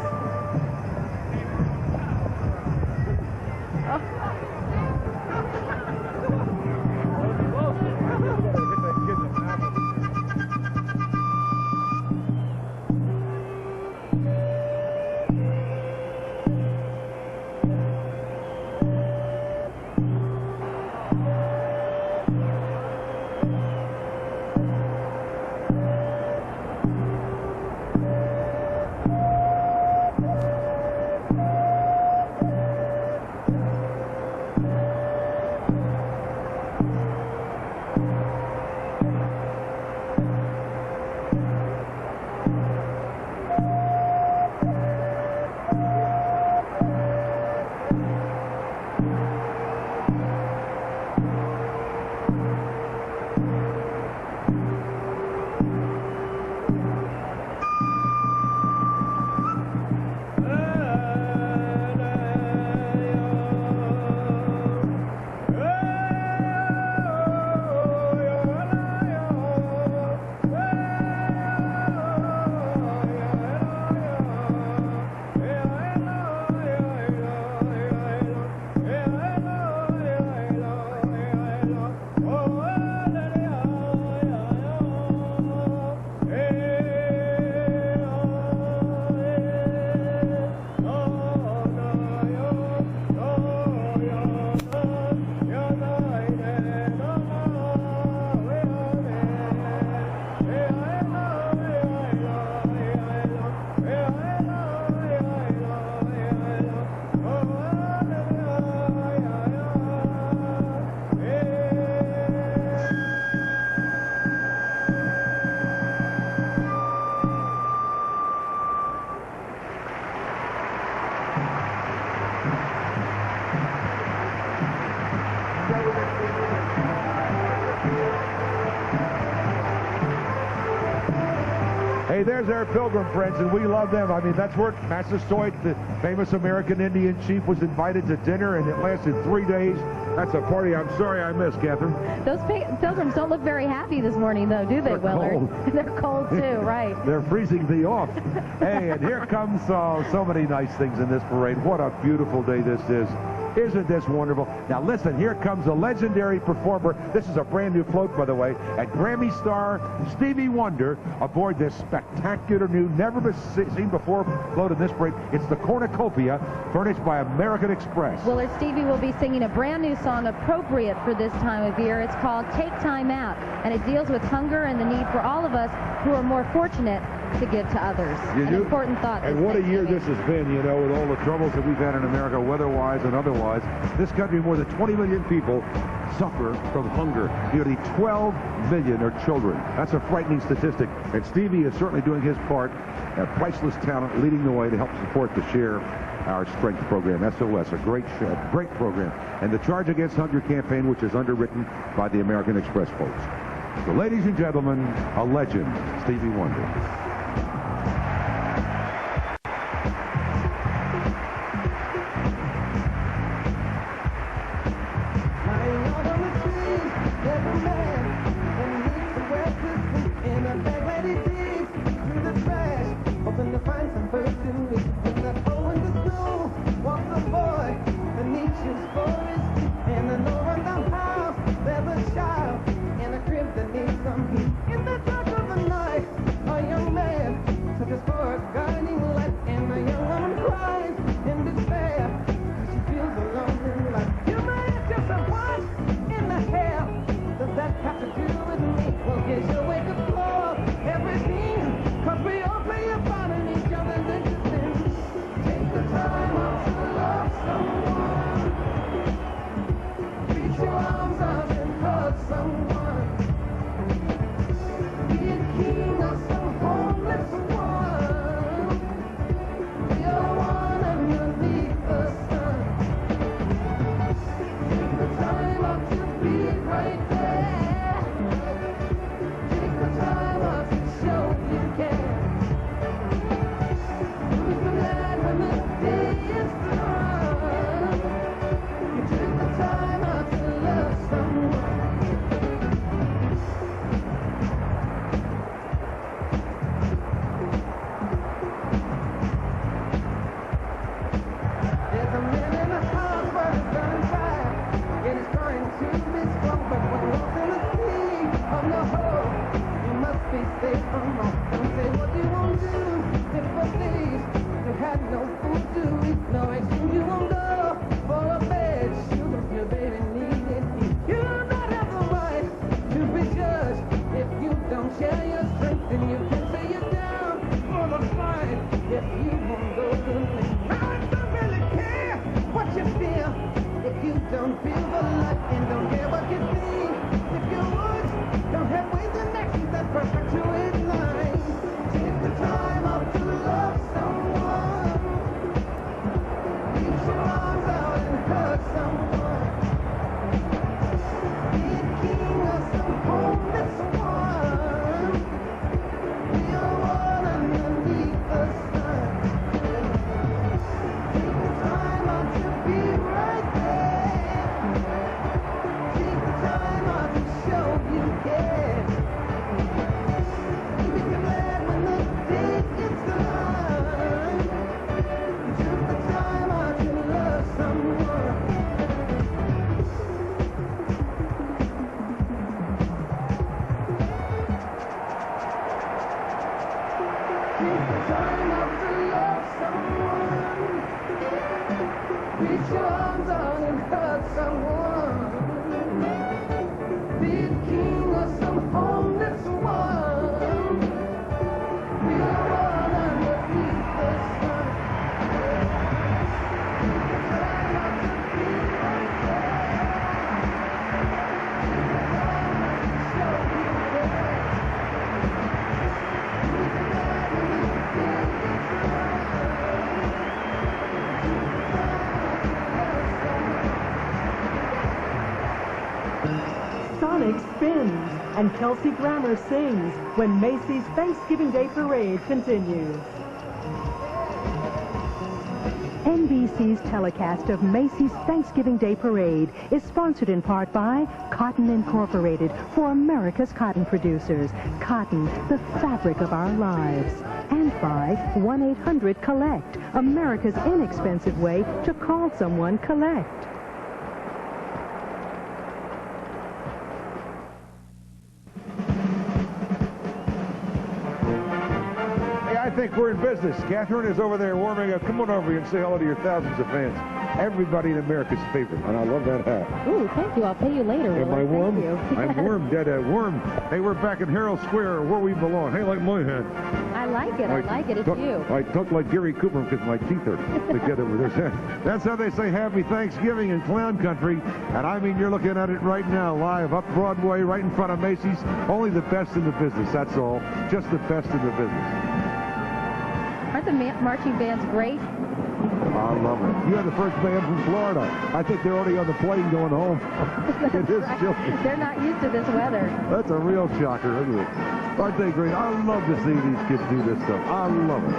B: Hey, there's our Pilgrim friends, and we love them. I mean, that's where Massasoit, the famous American Indian chief, was invited to dinner, and it lasted 3 days. That's a party I'm sorry I missed, Catherine.
C: Those Pilgrims don't look very happy this morning, though, do they, Willard?
B: Cold.
C: They're cold, too, right.
B: They're freezing thee off. Hey, and here comes so many nice things in this parade. What a beautiful day this is. Isn't this wonderful? Now listen, here comes a legendary performer. This is a brand new float, by the way, and Grammy star Stevie Wonder aboard this spectacular new, never seen before float in this parade. It's the Cornucopia, furnished by American Express.
C: Willard, Stevie will be singing a brand new song appropriate for this time of year. It's called Take Time Out, and it deals with hunger and the need for all of us who are more fortunate to give to others. An important thought.
B: And what a year this has been, you know, with all the troubles that we've had in America, weather-wise and otherwise. This country, more than 20 million people suffer from hunger. Nearly 12 million are children. That's a frightening statistic. And Stevie is certainly doing his part. A priceless talent leading the way to help support the Share Our Strength program, SOS, a great program. And the Charge Against Hunger campaign, which is underwritten by the American Express folks. So, ladies and gentlemen, a legend, Stevie Wonder.
A: and Kelsey Grammer sings when Macy's Thanksgiving Day Parade continues. NBC's telecast of Macy's Thanksgiving Day Parade is sponsored in part by Cotton Incorporated for America's cotton producers. Cotton, the fabric of our lives. And by 1-800-COLLECT, America's inexpensive way to call someone collect.
B: I think we're in business. Catherine is over there warming up. Come on over here and say hello to your thousands of fans. Everybody in America's favorite. And I love that hat.
C: Ooh, thank you. I'll pay you later.
B: Am I warm?
C: Thank you.
B: I'm warm, dead warm. Hey, we're back in Herald Square where we belong. Hey, like my hat.
C: I like it. I like it. It's you.
B: I talk like Gary Cooper because my teeth are together with this hat. That's how they say Happy Thanksgiving in Clown Country. And I mean, you're looking at it right now, live up Broadway, right in front of Macy's. Only the best in the business, that's all. Just the best in the business.
C: Aren't the marching bands great?
B: I love it. You're the first band from Florida. I think they're already on the plane going home. It is chilly.
C: They're not used to this weather.
B: That's a real shocker, isn't it? Aren't they great? I love to see these kids do this stuff. I love it.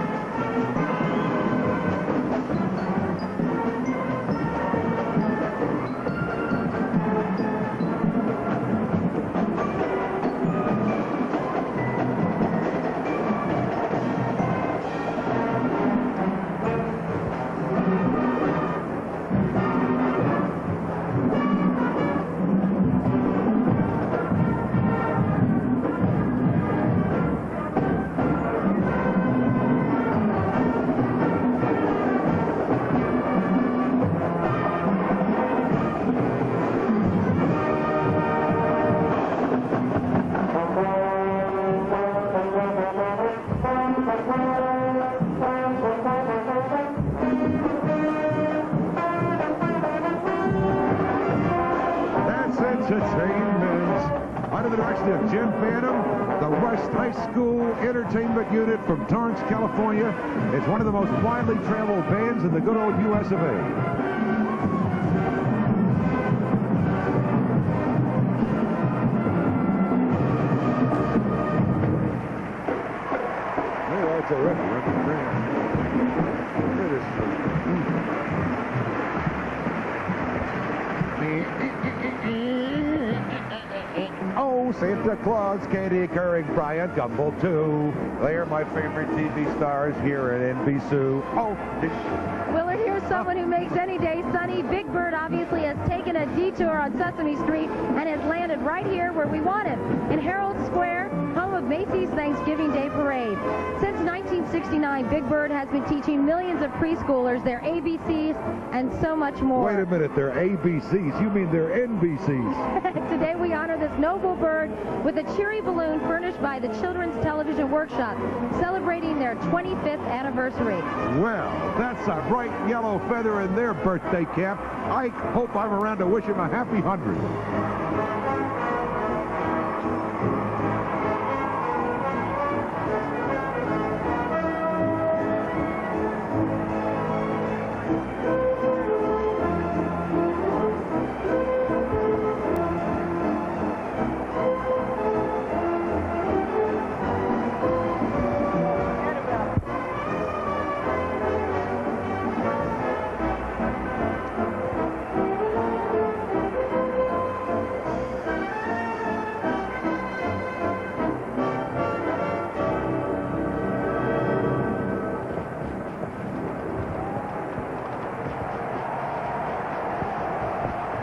B: Entertainment unit from Torrance, California. It's one of the most widely traveled bands in the good old U.S. of A. Oh, that's a record brand. It is. Oh, Santa Claus, Katie Couric, Brian Gumble, too. They're my favorite TV stars here at NBC. Oh,
C: Willard, here's someone who makes any day sunny. Big Bird obviously has taken a detour on Sesame Street and has landed right here where we want him, in Herald Square, home of Macy's Thanksgiving Day Parade. Since 1969, Big Bird has been teaching millions of preschoolers their ABCs and so much more.
B: Wait a minute, they're ABCs. You mean they're NBCs.
C: Today we honor this noble bird with a cheery balloon furnished by the Children's Television Workshop, celebrating their 25th anniversary.
B: Well, that's a bright yellow feather in their birthday cap. I hope I'm around to wish him a happy 100.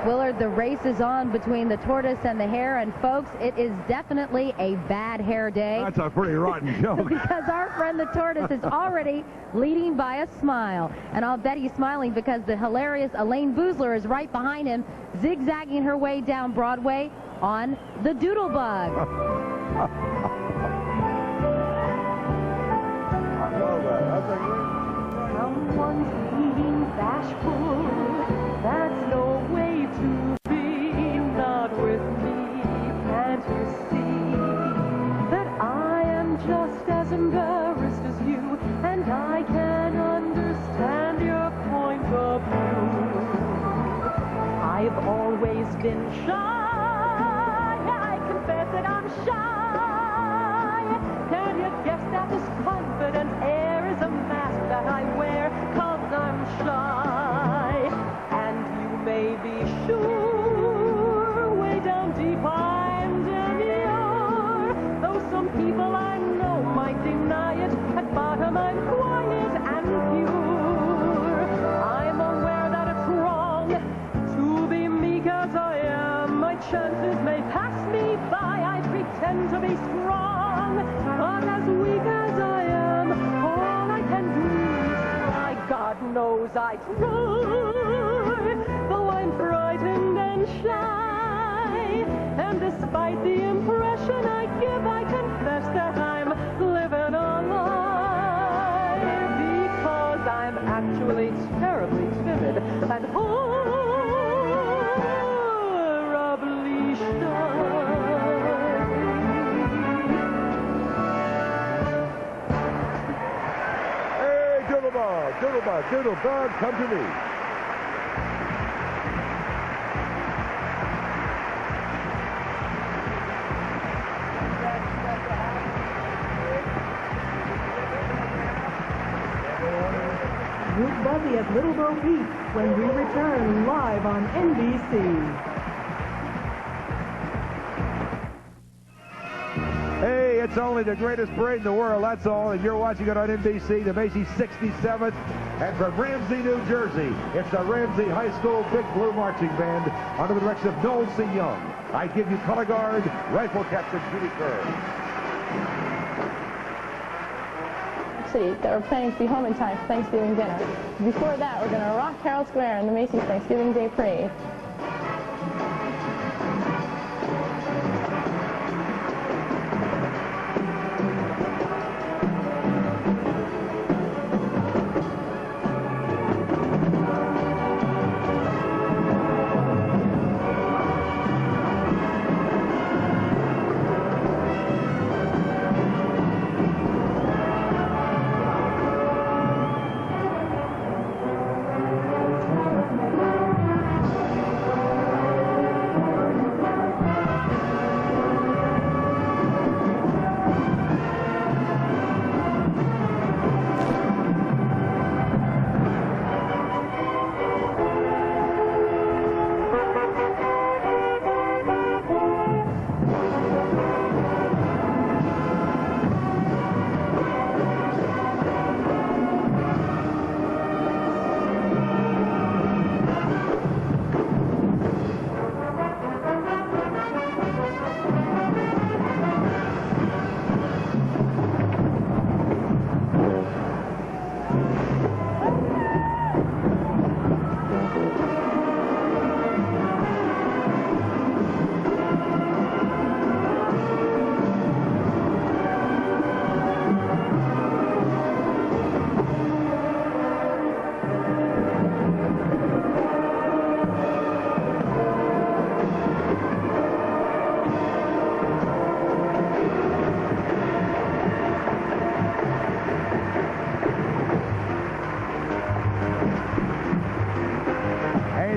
C: Willard, the race is on between the tortoise and the hare, and folks, it is definitely a bad hair day.
B: That's a pretty rotten joke.
C: Because our friend the tortoise is already leading by a smile. And I'll bet he's smiling because the hilarious Elaine Boozler is right behind him, zigzagging her way down Broadway on the Doodlebug.
B: I love that. That's a great...
K: Someone's being bashful. That's no way to be, not with me. Can't you see that I am just as embarrassed as you, and I can understand your point of view. I've always been shy, I confess
G: that I'm shy. Can you guess that this confident air is a mask that I wear 'cause I'm shy? And you may be sure, way down deep I'm demure. Though some people I know might deny it, at bottom I'm quiet and pure. I'm aware that it's wrong to be meek as I am. My chances may pass me by. I pretend to be strong, but as weak as I am, all I can do is try. God knows I try, though I'm frightened and shy. And despite the impression I give, I confess that I'm living a lie, because I'm actually terribly timid and horribly shy.
B: Hey, Doodlebug, Doodlebug, Doodlebug, come to me.
A: Root Buzzy at Little Bo Peep when we return live on NBC.
B: Hey, it's only the greatest parade in the world, that's all, and you're watching it on NBC, the Macy's 67th. And from Ramsey, New Jersey, it's the Ramsey High School Big Blue Marching Band under the direction of Noel C. Young. I give you color guard, rifle captain Judy Kerr.
M: That we're planning to be home in time for Thanksgiving dinner. Before that, we're going to rock Herald Square in the Macy's Thanksgiving Day Parade.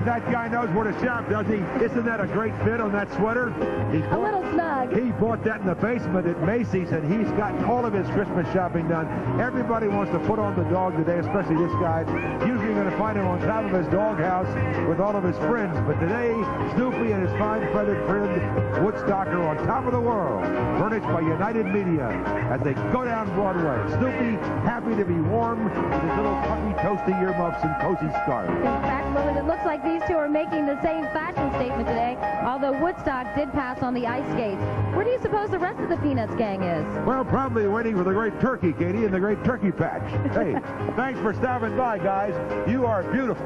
B: That guy knows where to shop, doesn't he? Isn't that a great fit on that sweater?
C: A little snug.
B: He bought that in the basement at Macy's, and he's gotten all of his Christmas shopping done. Everybody wants to put on the dog today, especially this guy. Usually you're going to find him on top of his doghouse with all of his friends. But today, Snoopy and his fine feathered friend, Woodstock, are on top of the world, furnished by United Media as they go down Broadway. Snoopy, happy to be warm with his little puffy, toasty earmuffs and cozy scarf.
C: In fact, Willard, it looks like these two are making the same fashion statement today, although Woodstock did pass on the ice skates. Where do you suppose the rest of the Peanuts gang is?
B: Well, probably waiting for the great turkey, Katie, and the great turkey patch. Hey, thanks for stopping by, guys. You are beautiful.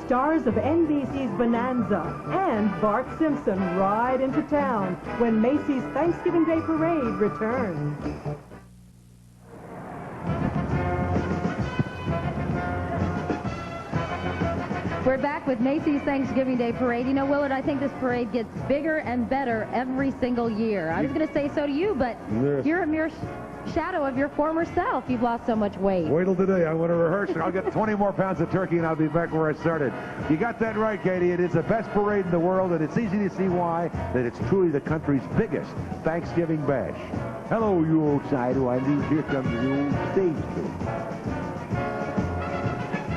A: Stars of NBC's Bonanza and Bart Simpson ride into town when Macy's Thanksgiving Day Parade returns.
C: We're back with Macy's Thanksgiving Day Parade. You know, Willard, I think this parade gets bigger and better every single year. I was going to say so to you, but you're a mere shadow of your former self. You've lost so much weight.
B: Wait till today. I'm going to rehearse. I'll get 20 more pounds of turkey, and I'll be back where I started. You got that right, Katie. It is the best parade in the world, and it's easy to see why, that it's truly the country's biggest Thanksgiving bash. Hello, you old sidewinders. Here comes the old stage crew.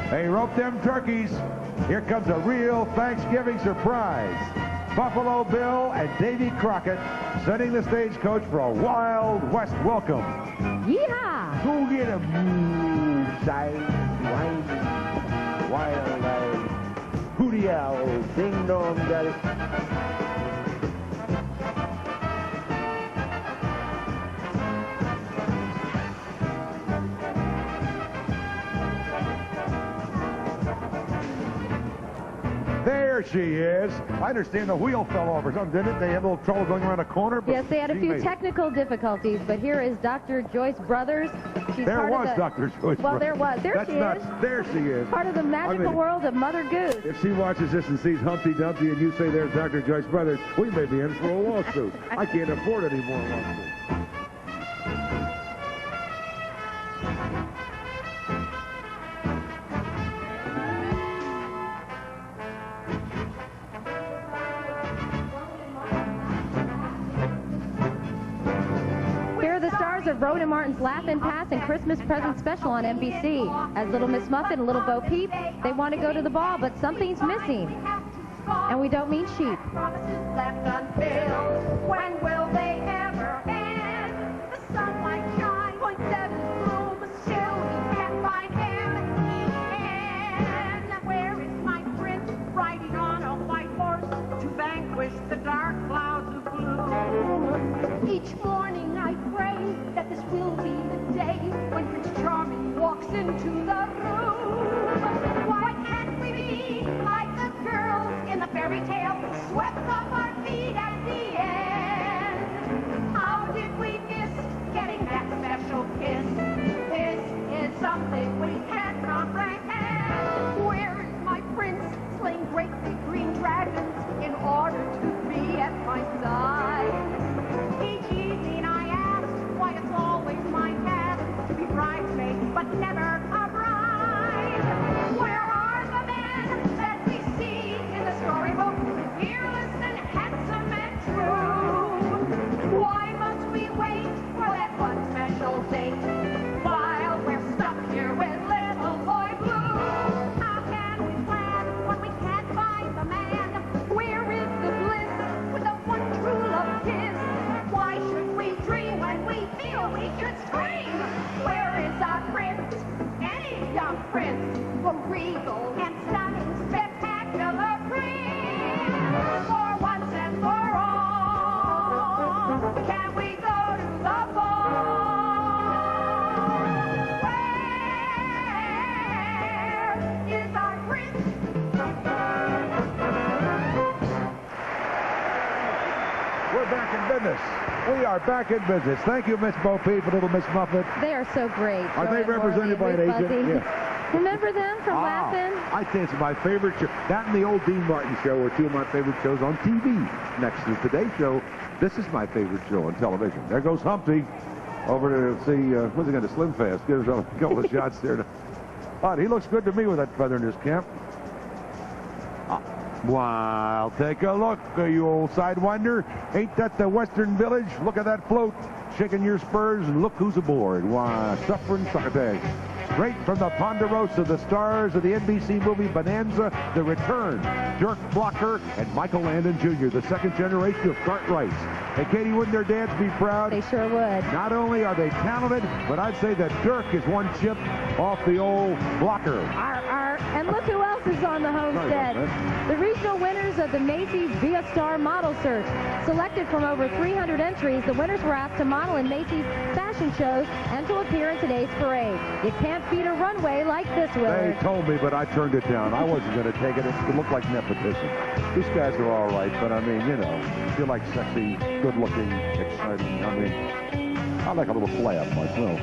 B: Hey, rope them turkeys. Here comes a real Thanksgiving surprise. Buffalo Bill and Davy Crockett setting the stagecoach for a Wild West welcome.
C: Yeehaw!
B: Go get 'em, you sidewinders, wild-eyed, hooty owl, ding-dong, got it. There she is. I understand the wheel fell over something, didn't it? They had a little trouble going around a corner. But
C: yes, they had a few technical difficulties, but here is Dr. Joyce Brothers. She's
B: there
C: part
B: was
C: of the,
B: Dr. Joyce
C: Well,
B: Brothers.
C: there was. There
B: That's
C: she
B: nuts.
C: is.
B: There she is.
C: Part of the magical world of Mother Goose.
B: If she watches this and sees Humpty Dumpty and you say there's Dr. Joyce Brothers, we may be in for a lawsuit. I can't afford any more lawsuits.
C: Of Roden Martin's Laugh-In Pass and Christmas Present Special on NBC. As Little Miss Muffet and Little Bo Peep, they want to go to the ball, but something's missing. And we don't mean sheep.
F: Promises left unfilled. When will they ever end? The sunlight shines, poinsettias bloom, but still we can't find him. And where is my prince, riding on a white horse to vanquish the dark clouds of blue? Each morning I pray that this will be the day when Prince Charming walks into the room. Why can't we be like the girls in the fairy tale, swept off our feet at the end? How did we miss getting that special kiss? This is something we can't comprehend. Where is my prince, slaying great big green dragons in order to be at my side? Each evening I ask why it's always my task to be bridesmaid, but never a bride. Where are the men that we see in the storybook, fearless and handsome and true? Why must we wait for that one special date while we're stuck here with little boy blue? How can we plan when we can't find the man? Where is the bliss with the one true love kiss? Why should we dream when we feel we should scream? Where is our prince? Any young prince, a regal and stunning, spectacular prince. For once and for all, can we go to the ball? Where is our prince?
B: We're back in business. We are back in business. Thank you, Miss Bo Peep and Little Miss Muffet.
C: They are so great.
B: Are they represented by an agent? Yeah.
C: Remember them from Laugh-In?
B: I think it's my favorite show. That and the old Dean Martin show are two of my favorite shows on TV. Next to Today Show, this is my favorite show on television. There goes Humpty over to see, what's he going to Slim Fast? Give us a couple of shots there. Oh, he looks good to me with that feather in his cap. Wow, take a look, you old sidewinder. Ain't that the Western Village? Look at that float. Shaking your spurs and look who's aboard. Why, suffering succotash. Straight from the Ponderosa, the stars of the NBC movie Bonanza, The Return. Dirk Blocker and Michael Landon Jr., the second generation of Cartwrights. Hey, Katie, wouldn't their dads be proud?
C: They sure would.
B: Not only are they talented, but I'd say that Dirk is one chip off the old Blocker.
C: And look who else is on the homestead. The regional winners of the Macy's Be a Star Model Search. Selected from over 300 entries, the winners were asked to model in Macy's fashion shows and to appear in today's parade. You can't beat a runway like this, Willard.
B: They told me, but I turned it down. I wasn't going to take it. It looked like nepotism. These guys are all right, but I mean, you know, feel like sexy, good-looking, exciting. I mean, I like a little flab myself.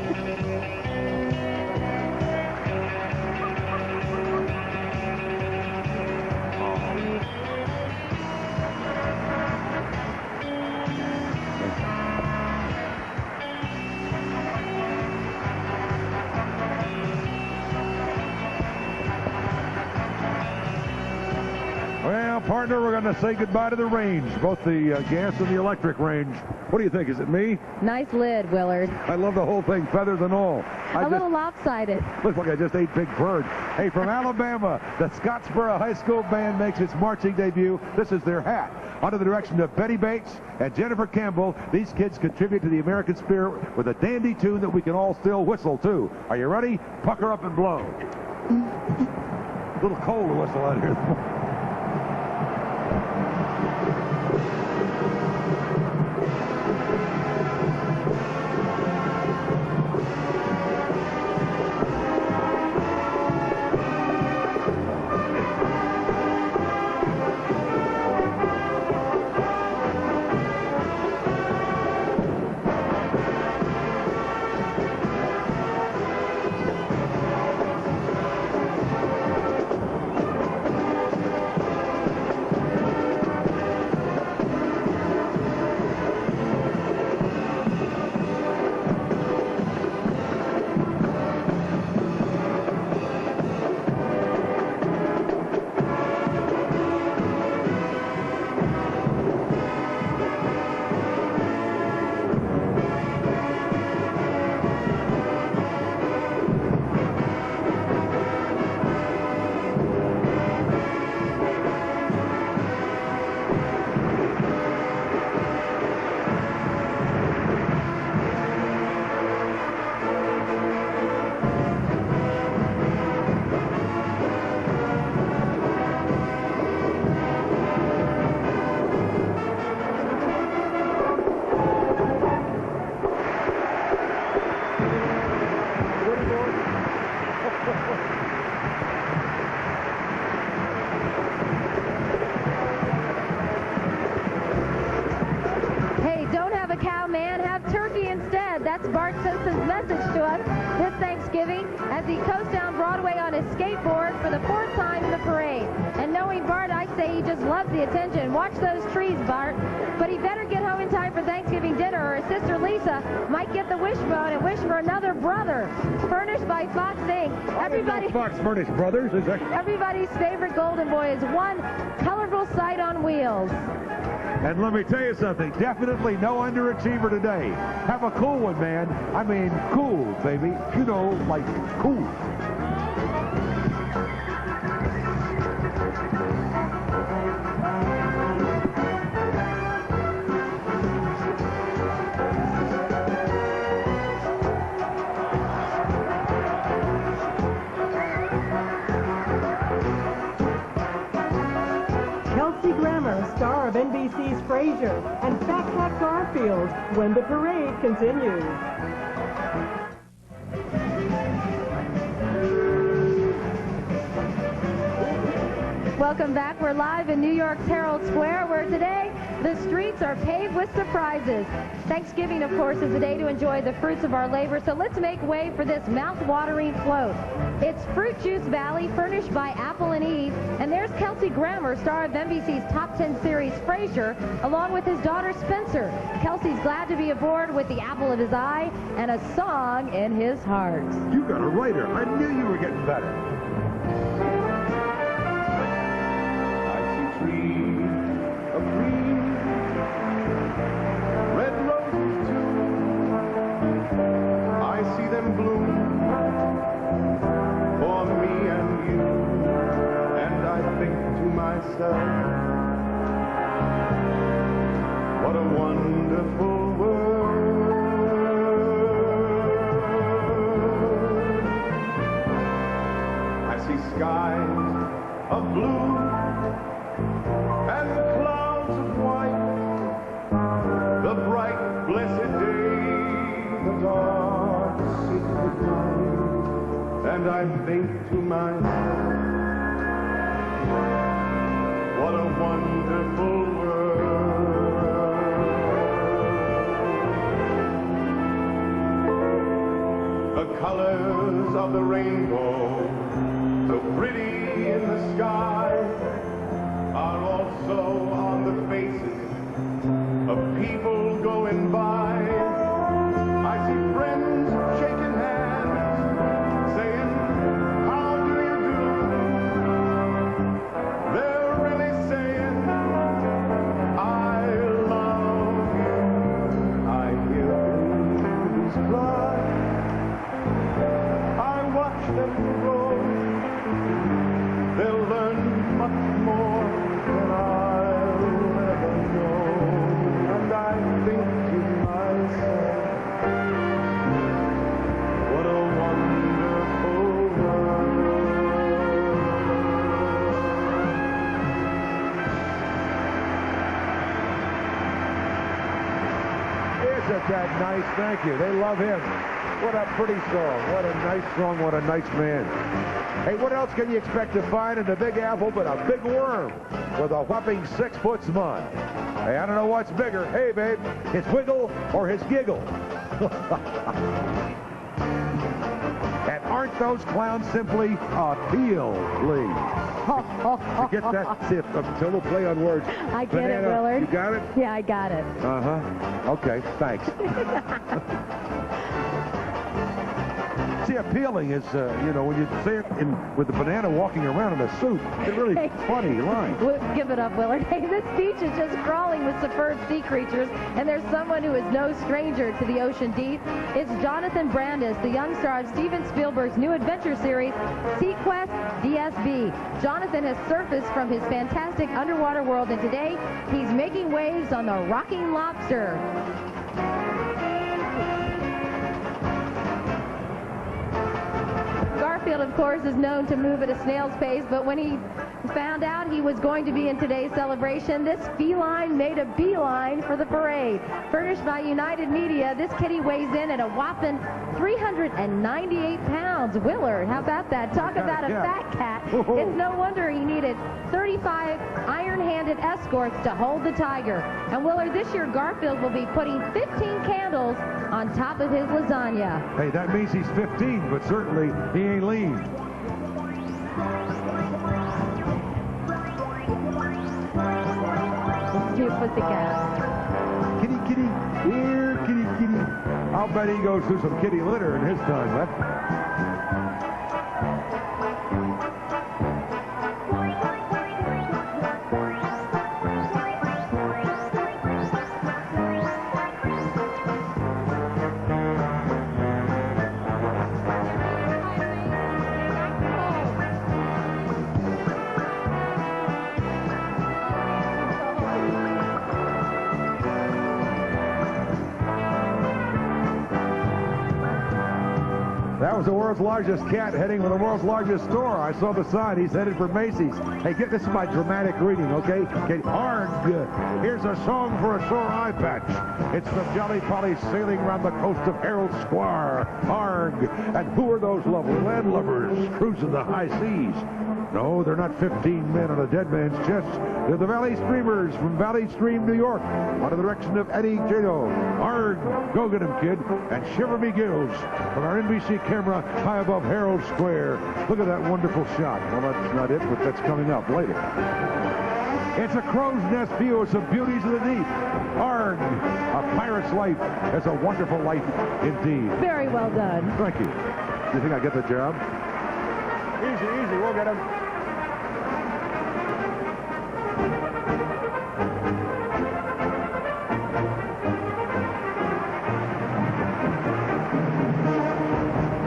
B: partner, we're going to say goodbye to the range, both the gas and the electric range. What do you think? Is it me?
C: Nice lid, Willard.
B: I love the whole thing, feathers and all.
C: A little lopsided.
B: Looks like I just ate Big Bird. Hey, from Alabama, the Scottsboro High School Band makes its marching debut. This is their hat. Under the direction of Betty Bates and Jennifer Campbell, these kids contribute to the American spirit with a dandy tune that we can all still whistle, too. Are you ready? Pucker up and blow. A little cold to whistle out here.
C: That's Bart Simpson's message to us this Thanksgiving as he coasts down Broadway on his skateboard for the 4th time in the parade. And knowing Bart, I say he just loves the attention. Watch those trees, Bart. But he better get home in time for Thanksgiving dinner, or his sister Lisa might get the wishbone and wish for another brother. Furnished by Fox Inc.
B: Fox Furnished Brothers, is that?
C: Everybody's favorite golden boy is one colorful sight on wheels.
B: And let me tell you something, definitely no underachiever today. Have a cool one, man. I mean, cool, baby. You know, like cool.
A: Star of NBC's Frasier, and Fat Cat Garfield when the parade continues.
C: Welcome back. We're live in New York's Herald Square, where today the streets are paved with surprises. Thanksgiving, of course, is a day to enjoy the fruits of our labor, so let's make way for this mouth-watering float. It's Fruit Juice Valley, furnished by Apple and Eve, and there's Kelsey Grammer, star of NBC's Top 10 series Frasier, along with his daughter Spencer. Kelsey's glad to be aboard with the apple of his eye and a song in his heart.
B: You got a writer. I knew you were getting better.
N: What a wonderful world. I see skies of blue and clouds of white, the bright, blessed day, the dark, secret night, and I think to myself, what a wonderful world. The colors of the rainbow, so pretty in the sky, are also on the faces of people going by. I see friends shaking hands, saying, how do you do? They're really saying,
B: Isn't that nice? Thank you. They love him. What a pretty song. What a nice song. What a nice man. Hey, what else can you expect to find in the Big Apple but a big worm with a whopping 6-foot smile? Hey, I don't know what's bigger. Hey, babe, his wiggle or his giggle? And aren't those clowns simply appeal, please? Get that tip. Total play on words.
C: I get it, Willard.
B: You got it?
C: Yeah, I got it.
B: Uh-huh. Okay, thanks. See, appealing is, you know, when you say it with the banana walking around in a suit, it's a really funny line.
C: Give it up, Willard. Hey, this beach is just crawling with superb sea creatures, and there's someone who is no stranger to the ocean deep. It's Jonathan Brandis, the young star of Steven Spielberg's new adventure series, SeaQuest DSB. Jonathan has surfaced from his fantastic underwater world, and today he's making waves on the Rocking Lobster. Garfield, of course, is known to move at a snail's pace, but when he found out he was going to be in today's celebration, this feline made a beeline for the parade. Furnished by United Media, this kitty weighs in at a whopping 398 pounds. Willard, how about that? Talk about a fat cat. It's no wonder he needed 35 iron-handed escorts to hold the tiger. And Willard, this year Garfield will be putting 15 candles on top of his lasagna.
B: Hey, that means he's 15, but certainly he ain't lean.
C: It's cute pussycat.
B: Kitty, kitty, here, kitty, kitty. I'll bet he goes through some kitty litter in his time, huh? That was the world's largest cat heading for the world's largest store. I saw the sign. He's headed for Macy's. Hey, this is my dramatic reading, okay? Okay, Arg. Here's a song for a sore eye patch. It's the Jolly Polly sailing around the coast of Herald Square. Arg. And who are those lovely landlubbers cruising the high seas? No, they're not 15 men on a dead man's chest. They're the Valley Streamers from Valley Stream, New York, under the direction of Eddie Jado. Arg, go get him, kid, and shiver me gills from our NBC camera high above Herald Square. Look at that wonderful shot. Well, that's not it, but that's coming up later. It's a crow's nest view of some beauties of the deep. Arg, a pirate's life is a wonderful life indeed.
C: Very well done.
B: Thank you. Do you think I get the job? Easy, easy, we'll get him.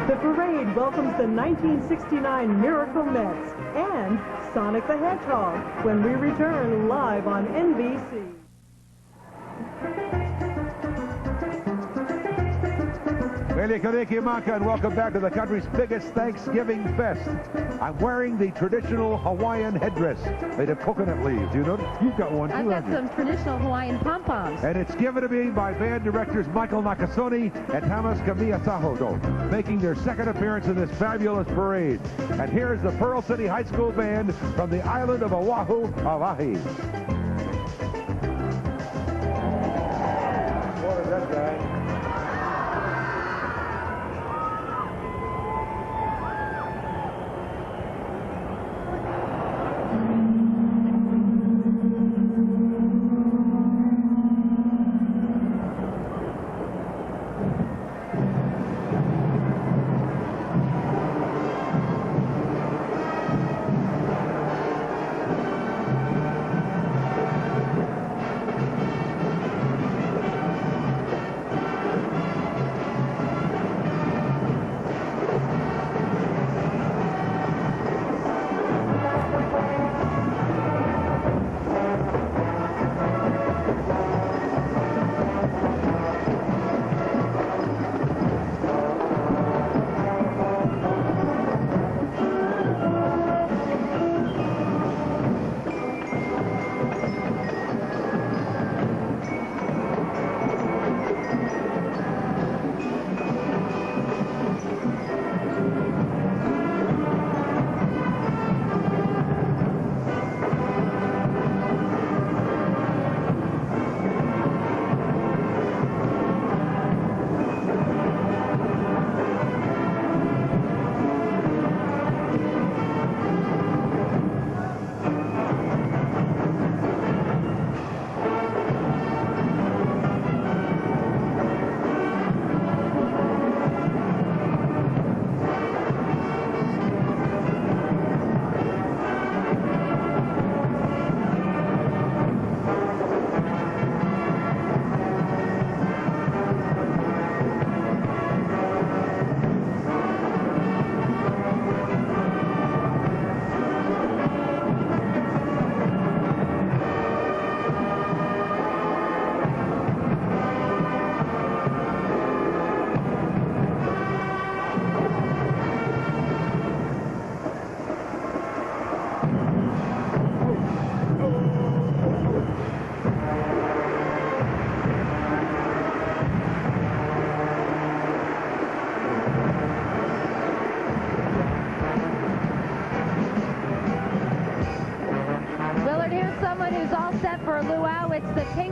A: The parade welcomes the 1969 Miracle Mets and Sonic the Hedgehog when we return live on NBC.
B: And welcome back to the country's biggest Thanksgiving fest. I'm wearing the traditional Hawaiian headdress made of coconut leaves. You know, you've got one too.
C: I've got some traditional Hawaiian pom-poms.
B: And it's given to me by band directors Michael Nakasone and Thomas Kamiya Tahodo, making their second appearance in this fabulous parade. And here's the Pearl City High School Band from the island of Oahu, Hawaii. What is that guy?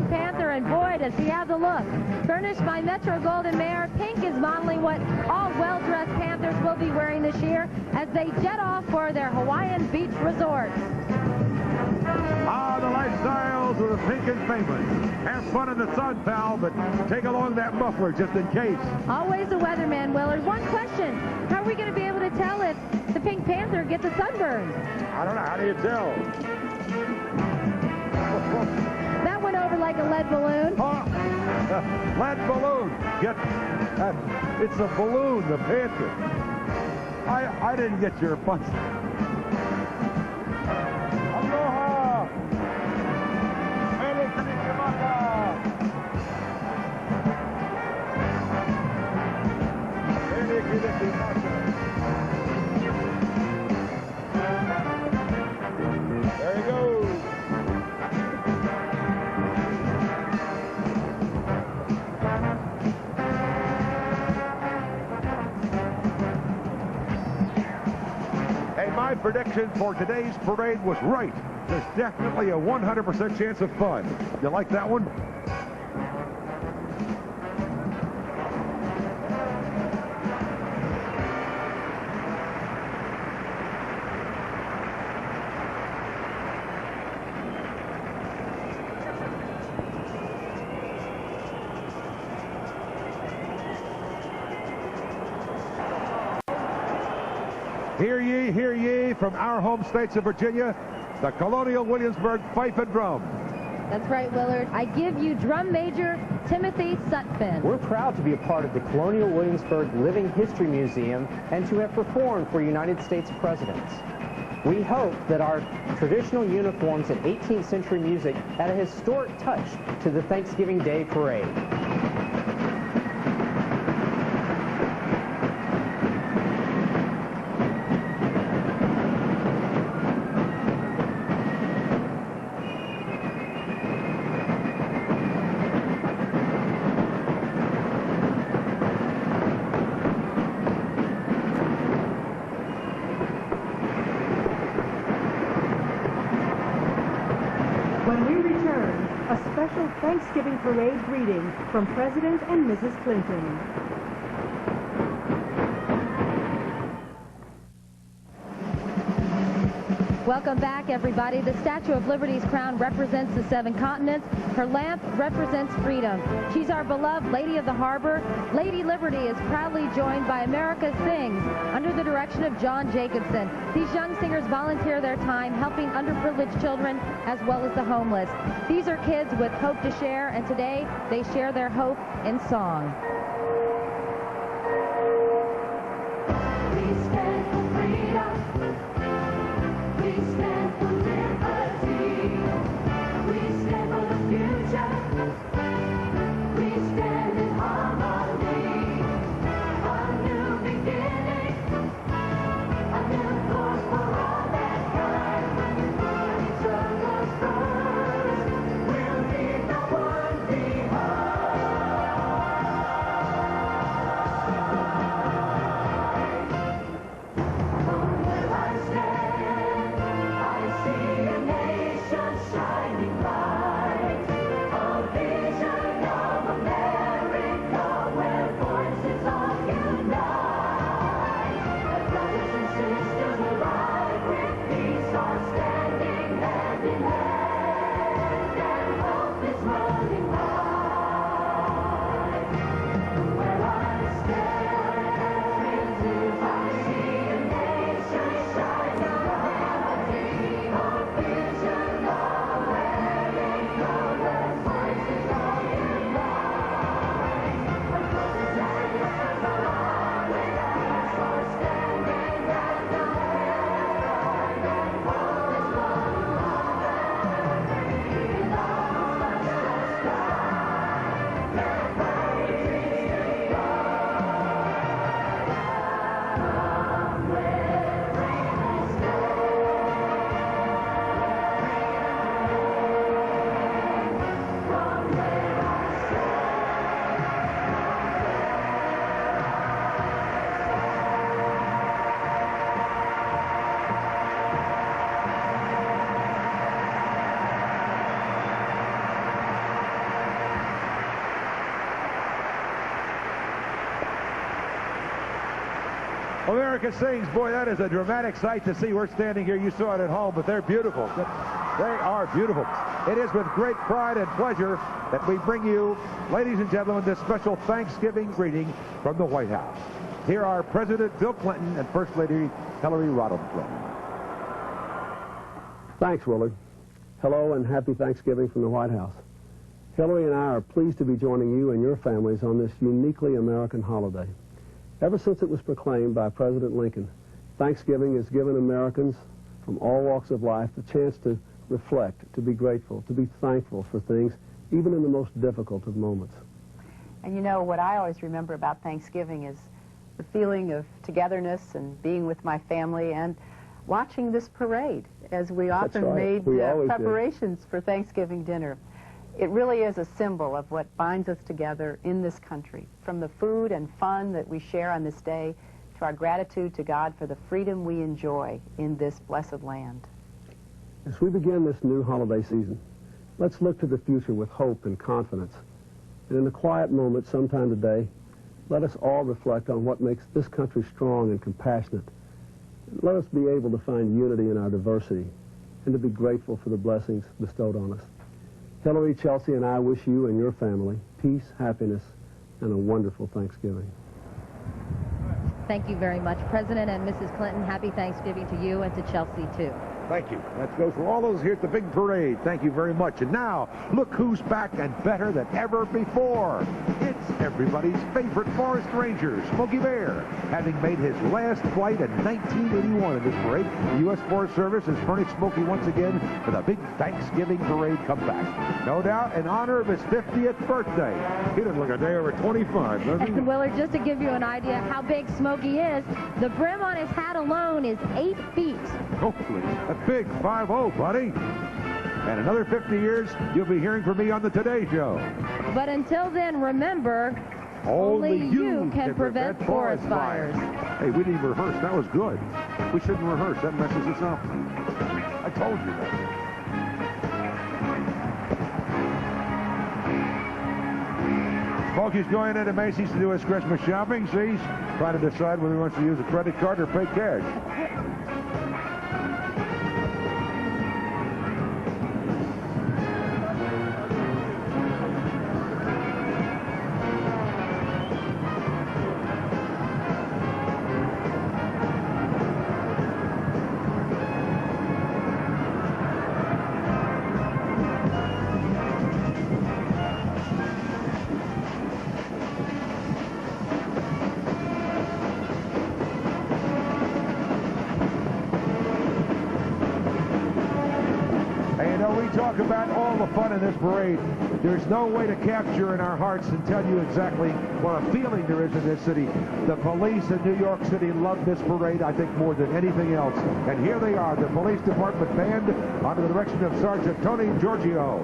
C: Pink Panther, and boy, does he have the look. Furnished by Metro Goldwyn Mayer, Pink is modeling what all well-dressed Panthers will be wearing this year as they jet off for their Hawaiian beach resort.
B: Ah, the lifestyles of the Pink and famous. Have fun in the sun, pal, but take along that muffler just in case.
C: Always the weatherman, Willard. One question. How are we going to be able to tell if the Pink Panther gets a sunburn?
B: I don't know. How do you tell?
C: That went over like a lead balloon.
B: Lead balloon. It's a balloon, the Panther. I didn't get your punch. Aloha. Mele kalikimaka. Mele kalikimaka. There he goes. My prediction for today's parade was right. There's definitely a 100% chance of fun. You like that one? Hear ye, from our home states of Virginia, the Colonial Williamsburg Fife and Drum.
C: That's right, Willard. I give you Drum Major Timothy Sutphin.
O: We're proud to be a part of the Colonial Williamsburg Living History Museum and to have performed for United States presidents. We hope that our traditional uniforms and 18th century music add a historic touch to the Thanksgiving Day Parade.
A: When we return, a special Thanksgiving parade greeting from President and Mrs. Clinton.
C: Welcome back, everybody. The Statue of Liberty's crown represents the 7 continents. Her lamp represents freedom. She's our beloved Lady of the Harbor. Lady Liberty is proudly joined by America Sings under the direction of John Jacobson. These young singers volunteer their time helping underprivileged children as well as the homeless. These are kids with hope to share, and today they share their hope in song.
K: We stand for freedom. We stand for liberty. We stand for the future. We stand in harmony. A new beginning. A new course for all mankind. When each of us goes, we'll leave no one behind.
B: America Sings. Boy, that is a dramatic sight to see. We're standing here. You saw it at home, but they're beautiful. They are beautiful. It is with great pride and pleasure that we bring you, ladies and gentlemen, this special Thanksgiving greeting from the White House. Here are President Bill Clinton and First Lady Hillary Rodham Clinton.
P: Thanks, Willard. Hello and happy Thanksgiving from the White House. Hillary and I are pleased to be joining you and your families on this uniquely American holiday. Ever since it was proclaimed by President Lincoln, Thanksgiving has given Americans from all walks of life the chance to reflect, to be grateful, to be thankful for things, even in the most difficult of moments.
Q: And you know, what I always remember about Thanksgiving is the feeling of togetherness and being with my family and watching this parade, as we often made preparations for Thanksgiving dinner. It really is a symbol of what binds us together in this country, from the food and fun that we share on this day to our gratitude to God for the freedom we enjoy in this blessed land.
P: As we begin this new holiday season, let's look to the future with hope and confidence. And in a quiet moment sometime today, let us all reflect on what makes this country strong and compassionate. Let us be able to find unity in our diversity and to be grateful for the blessings bestowed on us. Hillary, Chelsea, and I wish you and your family peace, happiness, and a wonderful Thanksgiving.
C: Thank you very much, President and Mrs. Clinton. Happy Thanksgiving to you and to Chelsea, too.
B: Thank you. That goes for all those here at the big parade. Thank you very much. And now, look who's back and better than ever before. It's everybody's favorite forest ranger, Smokey Bear. Having made his last flight in 1981 in this parade, the U.S. Forest Service has furnished Smokey once again for the big Thanksgiving parade comeback. No doubt in honor of his 50th birthday. He doesn't look a day over 25, does he?
C: And Willard, just to give you an idea how big Smokey is, the brim on his hat alone is 8 feet.
B: Hopefully. That's big. 5-0, buddy. And another 50 years, you'll be hearing from me on the Today Show.
C: But until then, remember, only you can prevent forest fires.
B: Hey, we didn't even rehearse. That was good. We shouldn't rehearse. That messes us up. I told you that. Smokey's going into Macy's to do his Christmas shopping. See, he's trying to decide whether he wants to use a credit card or pay cash. Talk about all the fun in this parade. There's no way to capture in our hearts and tell you exactly what a feeling there is in this city. The police in New York City love this parade, I think, more than anything else. And here they are, the police department band under the direction of Sergeant Tony Giorgio.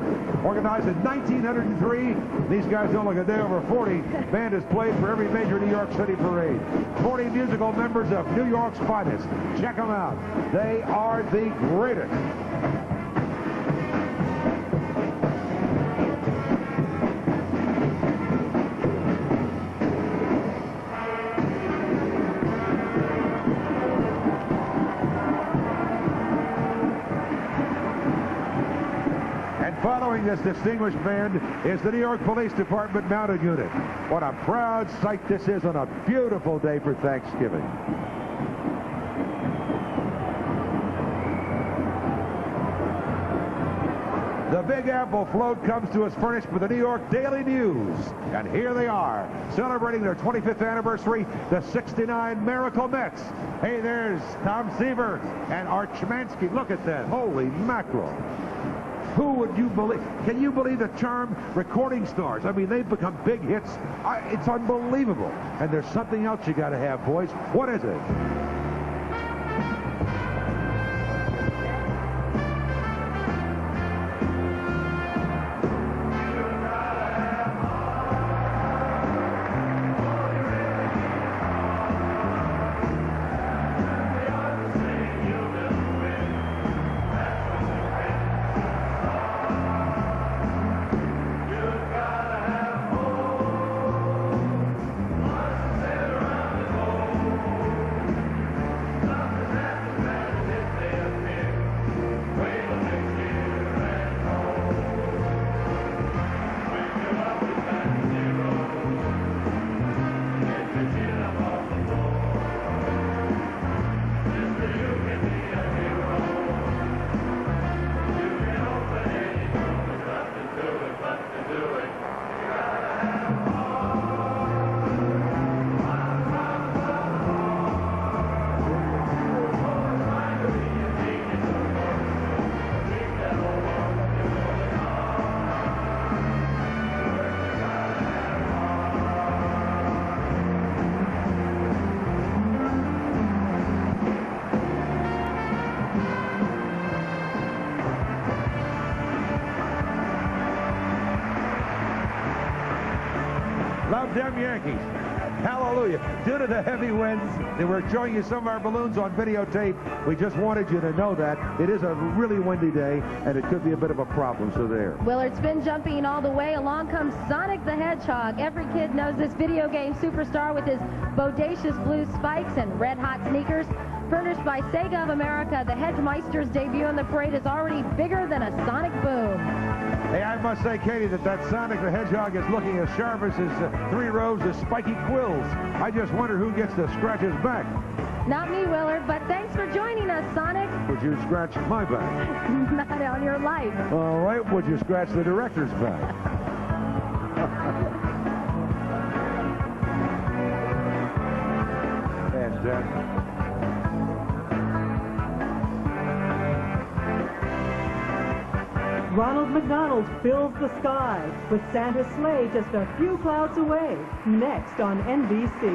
B: Organized in 1903, these guys don't look a day over 40. Band has played for every major New York City parade. 40 musical members of New York's finest. Check them out. They are the greatest. Following this distinguished band is the New York Police Department Mounted Unit. What a proud sight this is on a beautiful day for Thanksgiving. The Big Apple float comes to us furnished by the New York Daily News. And here they are, celebrating their 25th anniversary, the '69 Miracle Mets. Hey, there's Tom Seaver and Art Szymanski. Look at that. Holy mackerel. Who would you believe? Can you believe the charm recording stars? I mean, they've become big hits. It's unbelievable. And there's something else you got to have, boys. What is it? Love them Yankees. Hallelujah. Due to the heavy winds, they were showing you some of our balloons on videotape. We just wanted you to know that. It is a really windy day, and it could be a bit of a problem, so there.
C: Willard spin jumping all the way. Along comes Sonic the Hedgehog. Every kid knows this video game superstar with his bodacious blue spikes and red-hot sneakers. Furnished by Sega of America, the Hedgemeister's debut in the parade is already bigger than a sonic boom.
B: Hey, I must say, Katie, that Sonic the Hedgehog is looking as sharp as his 3 rows of spiky quills. I just wonder who gets to scratch his back.
C: Not me, Willard, but thanks for joining us, Sonic.
B: Would you scratch my back?
C: Not on your life.
B: All right, would you scratch the director's back? Fantastic.
A: Ronald McDonald fills the sky with Santa's sleigh just a few clouds away. Next on NBC.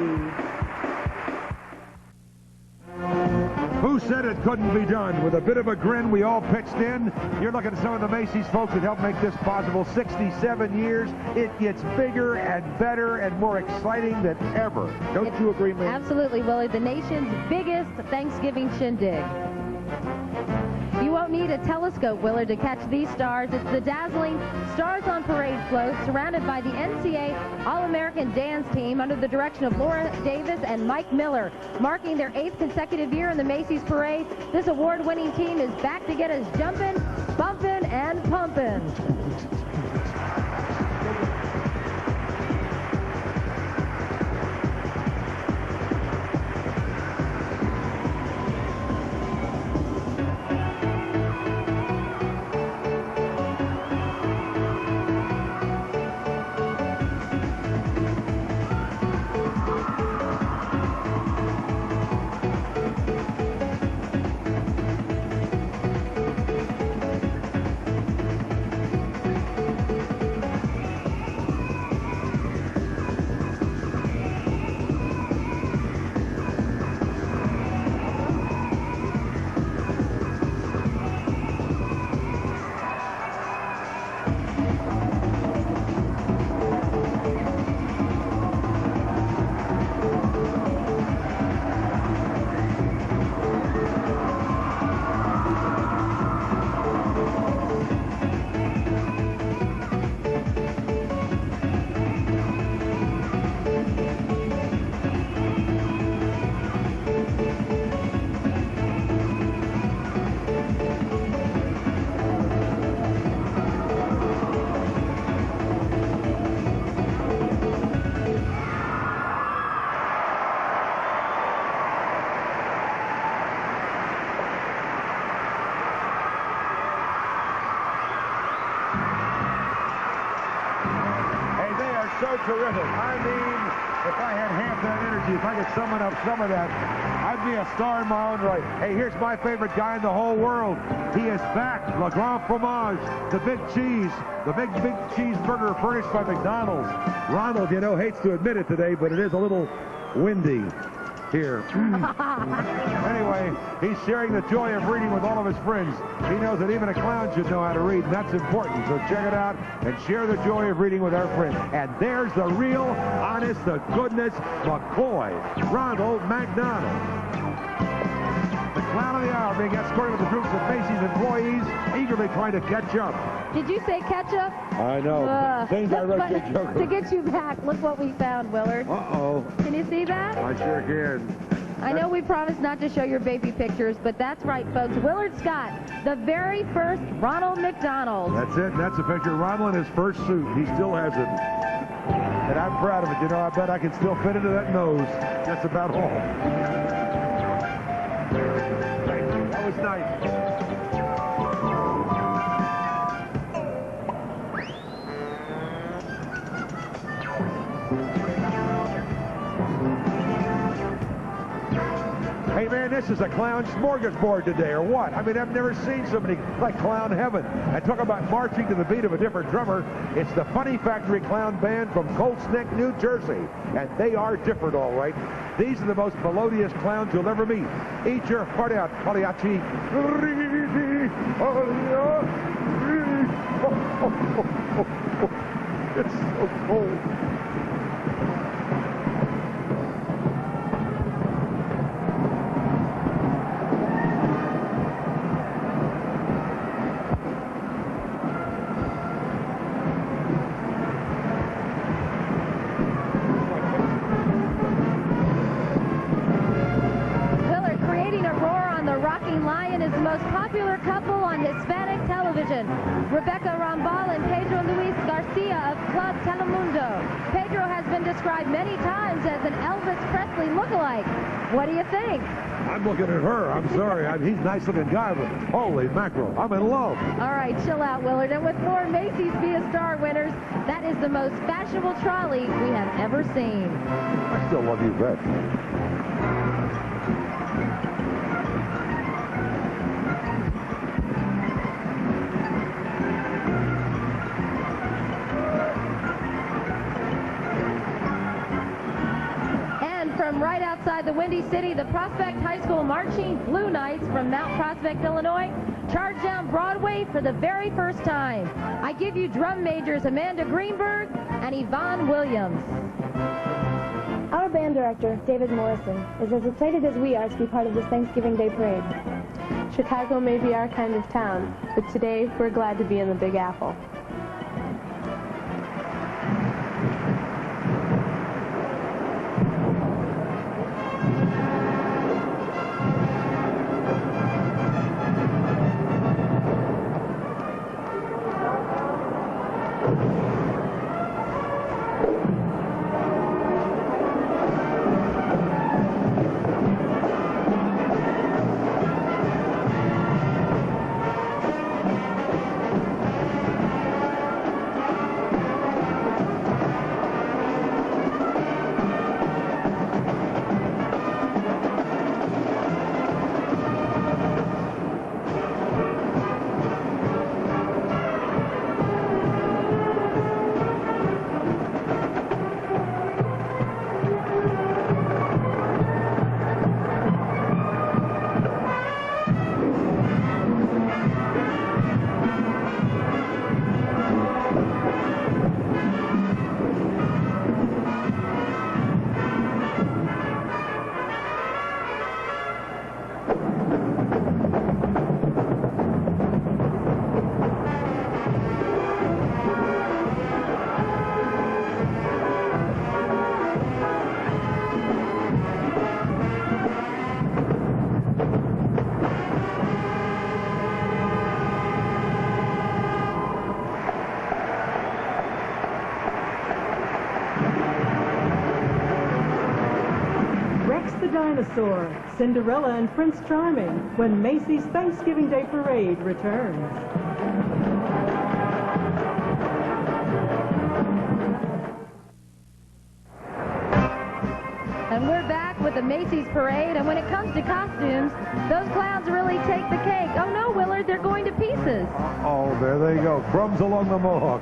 B: Who said it couldn't be done? With a bit of a grin, we all pitched in. You're looking at some of the Macy's folks that helped make this possible. 67 years. It gets bigger and better and more exciting than ever. Don't you agree, man?
C: Absolutely, Willard. The nation's biggest Thanksgiving shindig. You won't need a telescope, Willard, to catch these stars. It's the dazzling Stars on Parade float surrounded by the NCA All-American Dance Team under the direction of Laura Davis and Mike Miller. Marking their 8th consecutive year in the Macy's Parade, this award-winning team is back to get us jumping, bumping, and pumping.
B: So terrific. I mean, if I had half that energy, if I could summon up some of that, I'd be a star in my own right. Hey, here's my favorite guy in the whole world. He is back. Le Grand Fromage, the big cheese, the big cheeseburger furnished by McDonald's. Ronald, you know, hates to admit it today, but it is a little windy here. Anyway, he's sharing the joy of reading with all of his friends. He knows that even a clown should know how to read, and that's important. So check it out and share the joy of reading with our friends. And there's the real, honest, the goodness, McCoy, Ronald McDonald. The clown of the hour being escorted with the groups of Macy's employees eagerly trying to catch up.
C: Did you say ketchup?
B: I know. Same direction, Joker.
C: To get you back, look what we found, Willard.
B: Uh-oh.
C: Can you see that?
B: I sure can.
C: I know we promised not to show your baby pictures, but that's right, folks. Willard Scott, the very first Ronald McDonald.
B: That's it. That's a picture of Ronald in his first suit. He still has it. And I'm proud of it. You know, I bet I can still fit into that nose. That's about all. Thank you. That was nice. Hey, man, this is a clown smorgasbord today, or what? I mean, I've never seen somebody like Clown Heaven. And talk about marching to the beat of a different drummer. It's the Funny Factory Clown Band from Colts Neck, New Jersey. And they are different, all right. These are the most melodious clowns you'll ever meet. Eat your heart out, Pagliacci. It's so cold.
C: Rebecca Rambal and Pedro Luis Garcia of Club Telemundo. Pedro has been described many times as an Elvis Presley lookalike. What do you think?
B: I'm looking at her. I'm sorry. He's a nice-looking guy, but holy mackerel, I'm in love.
C: All right, chill out, Willard. And with more Macy's Be a Star winners, that is the most fashionable trolley we have ever seen.
B: I still love you, Brett.
C: Right outside the Windy City, the Prospect High School Marching Blue Knights from Mount Prospect, Illinois, charge down Broadway for the very first time. I give you drum majors Amanda Greenberg and Yvonne Williams.
R: Our band director, David Morrison, is as excited as we are to be part of this Thanksgiving Day parade.
M: Chicago may be our kind of town, but today we're glad to be in the Big Apple.
A: Dinosaur, Cinderella and Prince Charming, when Macy's Thanksgiving Day Parade returns.
C: And we're back with the Macy's Parade, and when it comes to costumes, those clowns really take the cake. Oh no, Willard, they're going to pieces.
B: Oh, there they go. Crumbs along the mohawk.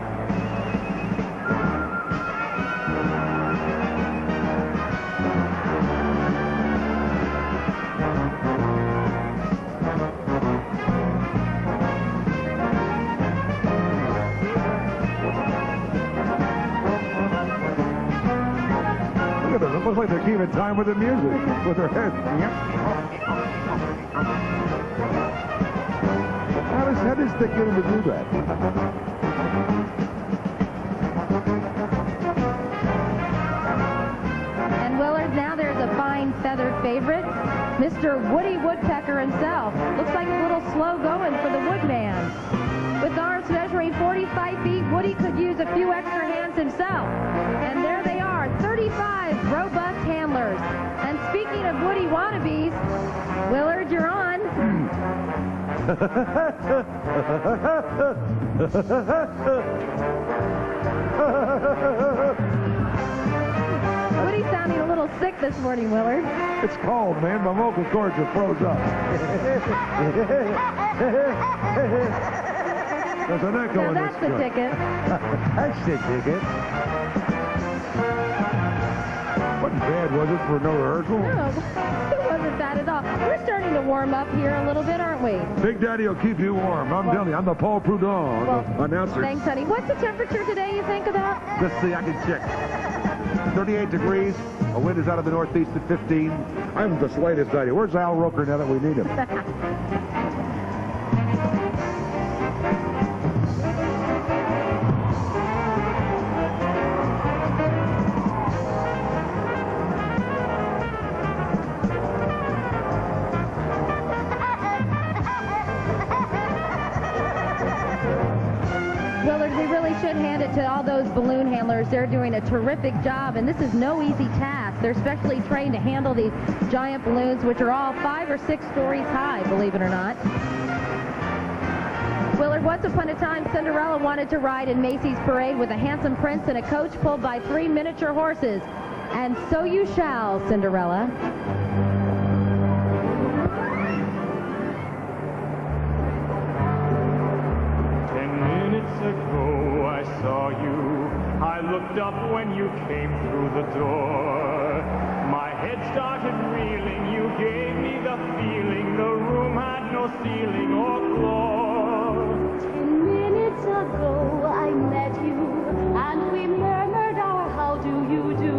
B: It looks like they're keeping time with the music, with their heads. How does they get him to do that?
C: And Willard, now there's a fine feathered favorite, Mr. Woody Woodpecker himself. Looks like a little slow going for the Woodman. With arms measuring 45 feet, Woody could use a few extra hands himself. And there they are, 35 robust handlers. And speaking of Woody wannabes, Willard, you're on. Woody's sounding a little sick this morning, Willard.
B: It's cold, man. My vocal cords are froze up. There's an echo in this.
C: That's the ticket.
B: That's the ticket. Wasn't bad, was it, for no rehearsal?
C: No, it wasn't bad at all. We're starting to warm up here a little bit, aren't we?
B: Big Daddy will keep you warm. I'm telling you, I'm the Paul Prudhomme, the announcer.
C: Thanks, honey. What's the temperature today, you think, about?
B: Let's see, I can check. 38 degrees. The wind is out of the northeast at 15. I'm the slightest idea. Where's Al Roker now that we need him?
C: Should hand it to all those balloon handlers. They're doing a terrific job, and this is no easy task. They're specially trained to handle these giant balloons, which are all 5 or 6 stories high, believe it or not. Willard, once upon a time, Cinderella wanted to ride in Macy's parade with a handsome prince and a coach pulled by 3 miniature horses. And so you shall, Cinderella.
I: 10 minutes ago I saw you. I looked up when you came through the door. My head started reeling. You gave me the feeling the room had no ceiling or floor.
F: 10 minutes ago I met you, and we murmured our how do you do.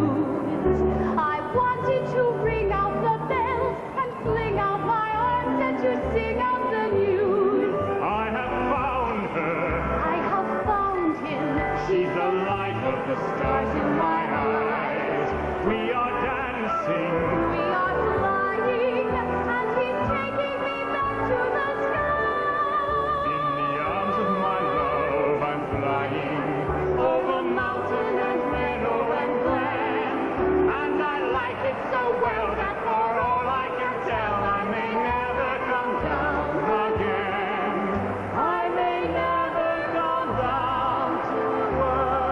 F: I wanted to ring out the bells and fling out my arms and to sing out the news.
I: I have found her.
F: I have found him.
I: She's the light of the stars in my eyes. We are dancing.
F: We are flying, and he's taking me back to the sky.
I: In the arms of my love I'm flying. Over mountain and meadow and glen. And I like it so well that for all I can tell I may never come down again. I may never come down to earth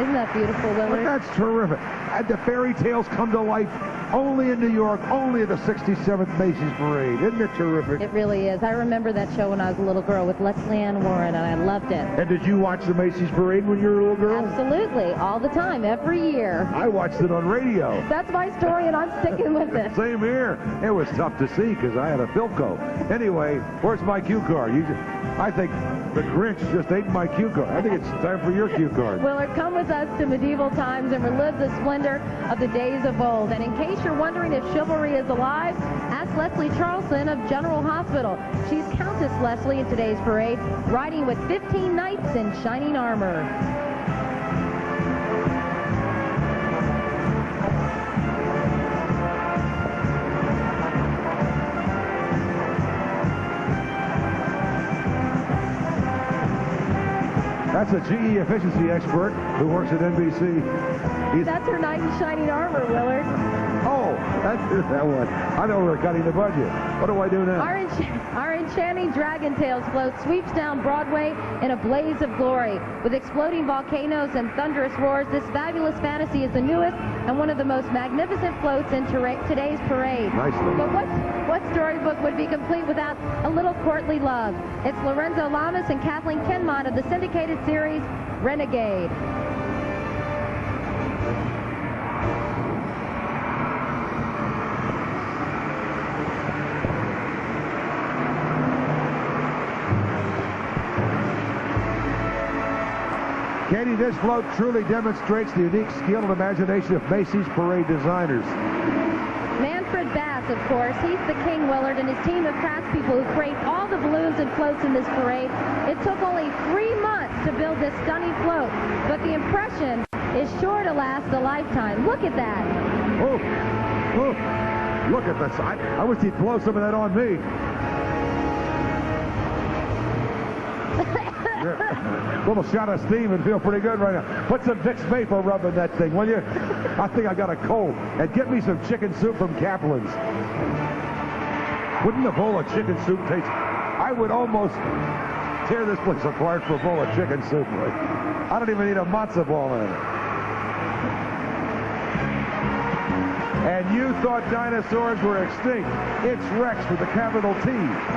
C: Isn't that beautiful, Willard?
B: That's terrific. And the fairy tales come to life only in New York, only at the 67th Macy's Parade. Isn't it terrific?
C: It really is. I remember that show when I was a little girl with Leslie Ann Warren, and I loved it.
B: And did you watch the Macy's Parade when you were a little girl?
C: Absolutely. All the time, every year.
B: I watched it on radio.
C: That's my story, and I'm sticking with it.
B: Same here. It was tough to see because I had a Philco. Anyway, where's my cue card? I think the Grinch just ate my cue card. I think it's time for your cue card.
C: Willard, come with us to medieval times and relive the splendor of the days of old. And in case you're wondering if chivalry is alive, ask Leslie Charlson of General Hospital. She's Countess Leslie in today's parade, riding with 15 knights in shining armor.
B: That's a GE efficiency expert who works at NBC.
C: That's her knight in shining armor, Willard.
B: Oh, that's that one. I know we're cutting the budget. What do I do now?
C: Our enchanting Dragon Tales float sweeps down Broadway in a blaze of glory. With exploding volcanoes and thunderous roars, this fabulous fantasy is the newest and one of the most magnificent floats in today's parade.
B: Nicely.
C: But what storybook would be complete without a little courtly love? It's Lorenzo Lamas and Kathleen Kinmont of the syndicated series Renegade.
B: Katie, this float truly demonstrates the unique skill and imagination of Macy's parade designers.
C: Manfred Bass, of course, he's the king, Willard, and his team of craftspeople who create all the balloons and floats in this parade. It took only 3 months to build this stunning float, but the impression is sure to last a lifetime. Look at that.
B: Oh, look at this. I wish he'd blow some of that on me. Little shot of steam and feel pretty good right now. Put some Vicks Vapor Rub in that thing, will you? I think I got a cold. And get me some chicken soup from Kaplan's. Wouldn't a bowl of chicken soup taste? I would almost tear this place apart for a bowl of chicken soup. I don't even need a matzo ball in it. And you thought dinosaurs were extinct. It's Rex with a capital T.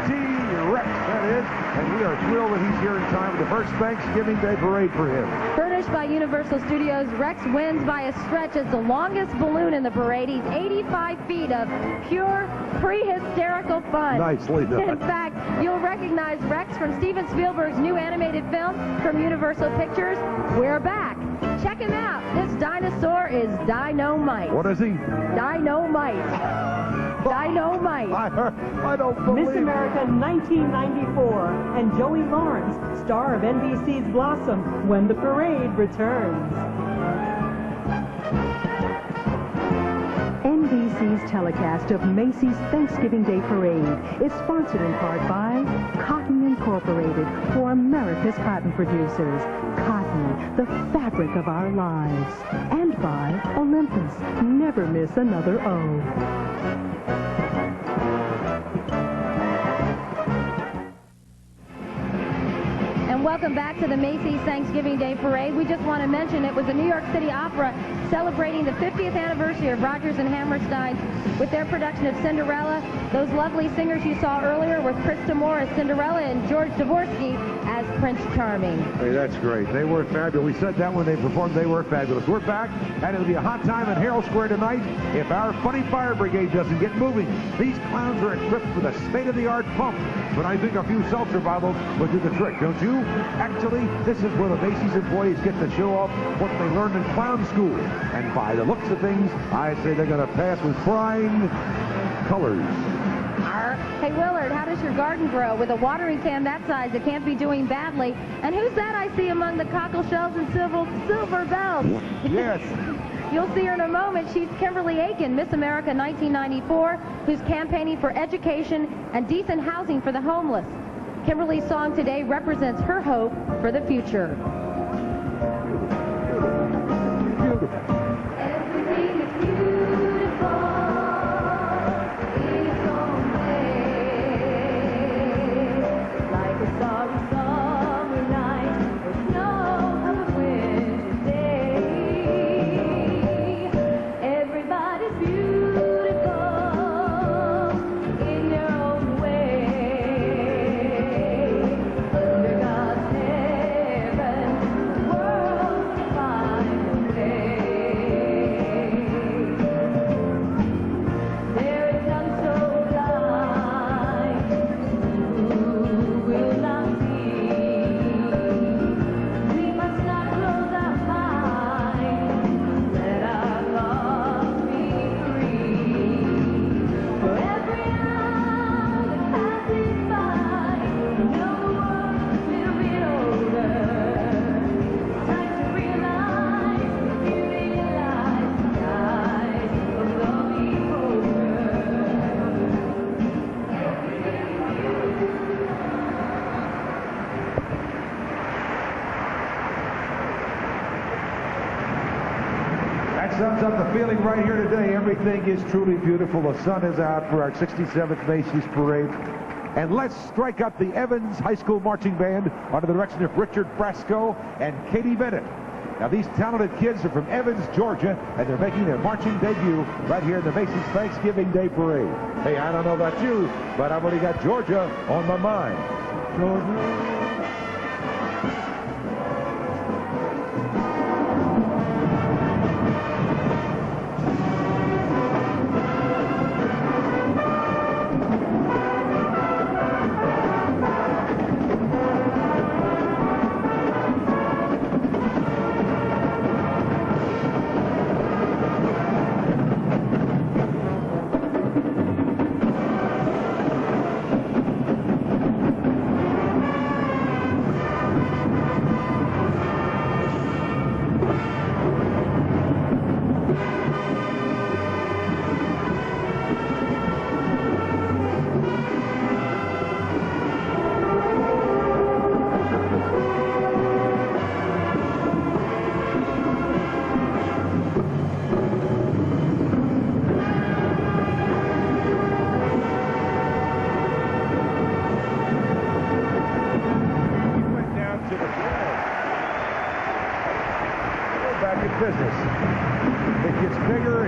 B: T-Rex, that is. And we are thrilled that he's here in time for the first Thanksgiving Day parade for him.
C: Furnished by Universal Studios, Rex wins by a stretch as the longest balloon in the parade. He's 85 feet of pure pre-hysterical fun.
B: Nicely done.
C: In fact, you'll recognize Rex from Steven Spielberg's new animated film from Universal Pictures, We're Back. Check him out. This dinosaur is Dynamite.
B: What is he?
C: Dynamite. Dynamite.
B: I don't believe
S: Miss America 1994 and Joey Lawrence, star of NBC's Blossom, when the parade returns.
A: NBC's telecast of Macy's Thanksgiving Day Parade is sponsored in part by Cotton Incorporated for America's cotton producers. Cotton, the fabric of our lives. And by Olympus. Never miss another O.
C: Welcome back to the Macy's Thanksgiving Day Parade. We just want to mention it was the New York City Opera celebrating the 50th anniversary of Rodgers and Hammerstein with their production of Cinderella. Those lovely singers you saw earlier were Krista Moore as Cinderella and George Dvorsky as Prince Charming.
B: Hey, that's great. They were fabulous. We said that when they performed. They were fabulous. We're back, and it'll be a hot time in Herald Square tonight if our funny fire brigade doesn't get moving. These clowns are equipped with a state-of-the-art pump, but I think a few seltzer bottles will do the trick, don't you? Actually, this is where the Macy's employees get to show off what they learned in clown school. And by the looks of things, I say they're going to pass with flying colors.
C: Hey, Willard, how does your garden grow? With a watering can that size, it can't be doing badly. And who's that I see among the cockle shells and silver bells?
B: Yes.
C: You'll see her in a moment. She's Kimberly Aiken, Miss America 1994, who's campaigning for education and decent housing for the homeless. Kimberly's song today represents her hope for the future. Everything is beautiful in its own way, like a starry summer night or snow of a winter's day. Everybody's beautiful in their own way. Under God's heaven, the world will find a way. There is none so blind who will not see. We must not close our minds, let our thoughts be free. For every hour that passes by, we know the world's a little bit older. Time to realize the beauty lies in the eyes of the beholder.
B: That sums up the feeling right here today. Everything is truly beautiful. The sun is out for our 67th Macy's Parade. And let's strike up the Evans High School Marching Band under the direction of Richard Frasco and Katie Bennett. Now, these talented kids are from Evans, Georgia, and they're making their marching debut right here in the Macy's Thanksgiving Day Parade. Hey, I don't know about you, but I've already got Georgia on my mind. Georgia.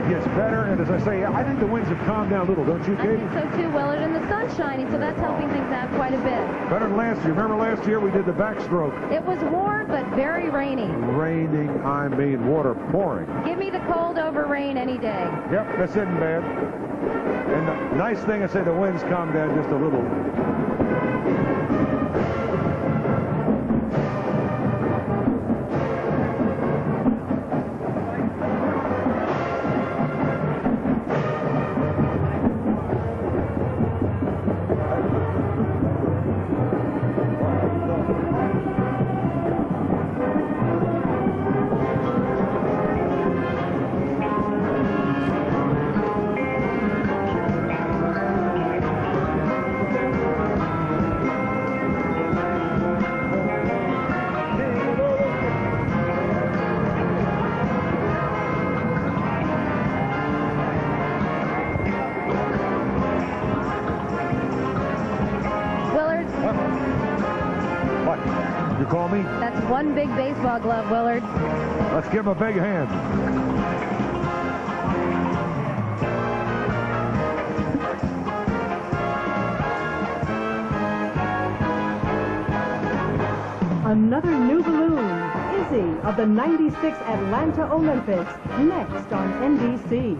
B: gets better, and as I say, I think the winds have calmed down a little, don't you,
C: I
B: Katie?
C: think so too, Willard, and the sun's shining, so that's helping things out quite a bit.
B: Better than last year. Remember last year we did the backstroke.
C: It was warm, but very rainy.
B: Raining, I mean water pouring.
C: Give me the cold over rain any day.
B: Yep, that's isn't bad. And the nice thing, I say the winds calmed down just a little. Call me?
C: That's one big baseball glove, Willard.
B: Let's give him a big hand.
S: Another new balloon, Izzy of the '96 Atlanta Olympics, next on NBC.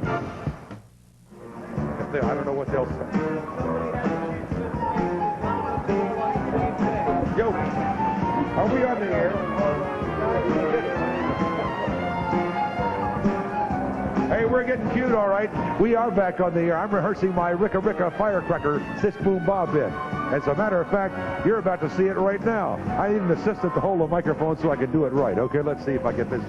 B: I don't know what they'll say. Yo. Are we on the air? Hey, we're getting cute, all right. We are back on the air. I'm rehearsing my Ricka Ricka firecracker Sis Boom Bob bit. As a matter of fact, you're about to see it right now. I need an assistant to hold the microphone so I can do it right. Okay, let's see if I get this.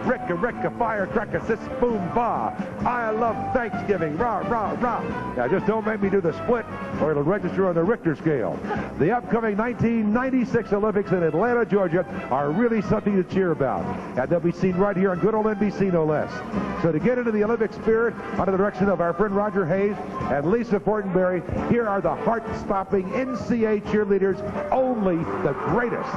B: Ricka Ricka firecracker Sis Boom Bob. I love Thanksgiving. Rah, rah, rah. Now, just don't make me do the split or it'll register on the Richter scale. The upcoming 1996 Olympics in Atlanta, Georgia are really something to cheer about. And they'll be seen right here on good old NBC, no less. So to get into the Olympic spirit, under the direction of our friend Roger Hayes and Lisa Fortenberry, here are the heart-stopping NCAA cheerleaders, only the greatest.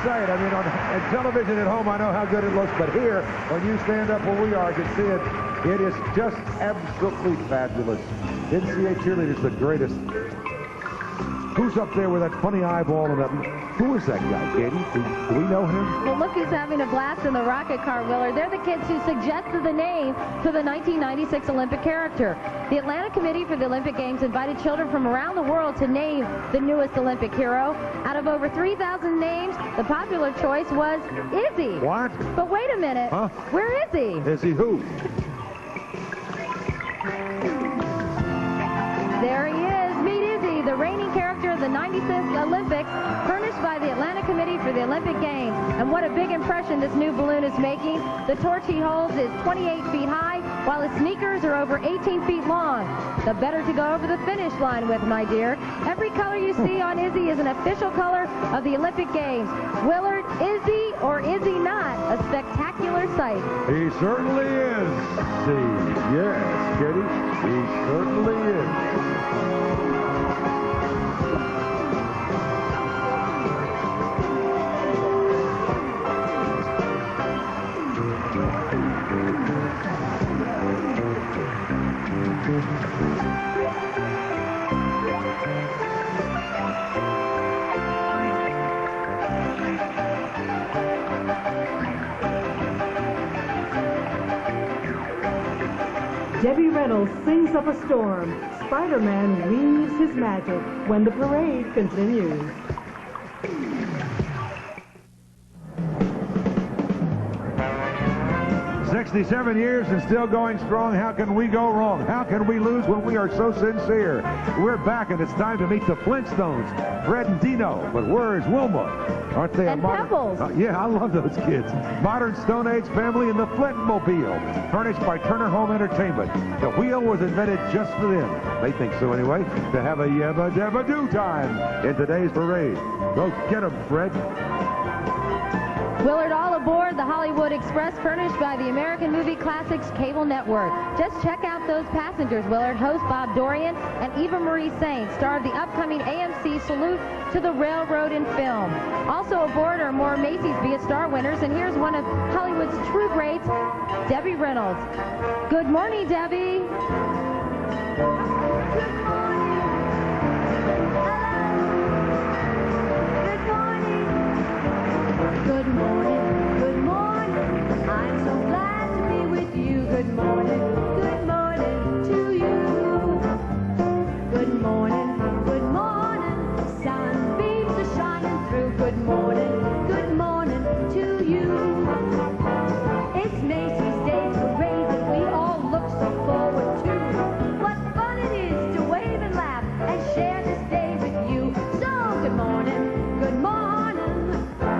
B: Sight. I mean, on television at home, I know how good it looks, but here, when you stand up where we are, you can see it. It is just absolutely fabulous. NCAA cheerleaders, the greatest. Who's up there with that funny eyeball and that? Who is that guy, Katie? Do we know him?
C: Well, look who's having a blast in the rocket car, Willard. They're the kids who suggested the name to the 1996 Olympic character. The Atlanta Committee for the Olympic Games invited children from around the world to name the newest Olympic hero. Out of over 3,000 names, the popular choice was Izzy.
B: What?
C: But wait a minute.
B: Huh?
C: Where is he?
B: Is he who?
C: There he is. Meet Izzy, the reigning character of the 96th Olympics, furnished by the Atlanta Committee for the Olympic Games. And what a big impression this new balloon is making. The torch he holds is 28 feet high, while his sneakers are over 18 feet long. The better to go over the finish line with, my dear. Every color you see on Izzy is an official color of the Olympic Games. Willard, is he or is he not a spectacular sight?
B: He certainly is. See, yes, Kitty, he certainly is.
S: Debbie Reynolds sings up a storm. Spider-Man weaves his magic when the parade continues.
B: 67 years and still going strong. How can we go wrong? How can we lose when we are so sincere? We're back, and it's time to meet the Flintstones, Fred and Dino. But where is Wilma? Aren't they
C: and
B: a modern...
C: Pebbles.
B: Yeah, I love those kids. Modern Stone Age family in the Flintmobile, furnished by Turner Home Entertainment. The wheel was invented just for them. They think so anyway, to have a yabba-dabba-doo time in today's parade. Go get 'em, Fred.
C: Willard, all aboard the Hollywood Express, furnished by the American Movie Classics Cable Network. Just check out those passengers, Willard. Host Bob Dorian and Eva Marie Saint star of the upcoming AMC Salute to the Railroad in Film. Also aboard are more Macy's Be a Star winners, and here's one of Hollywood's true greats, Debbie Reynolds. Good morning, Debbie.
F: Good morning, good morning, I'm so glad to be with you. Good morning to you. Good morning, sunbeams are shining through. Good morning to you. It's Macy's Day Parade that we all look so forward to. What fun it is to wave and laugh and share this day with you. So good morning,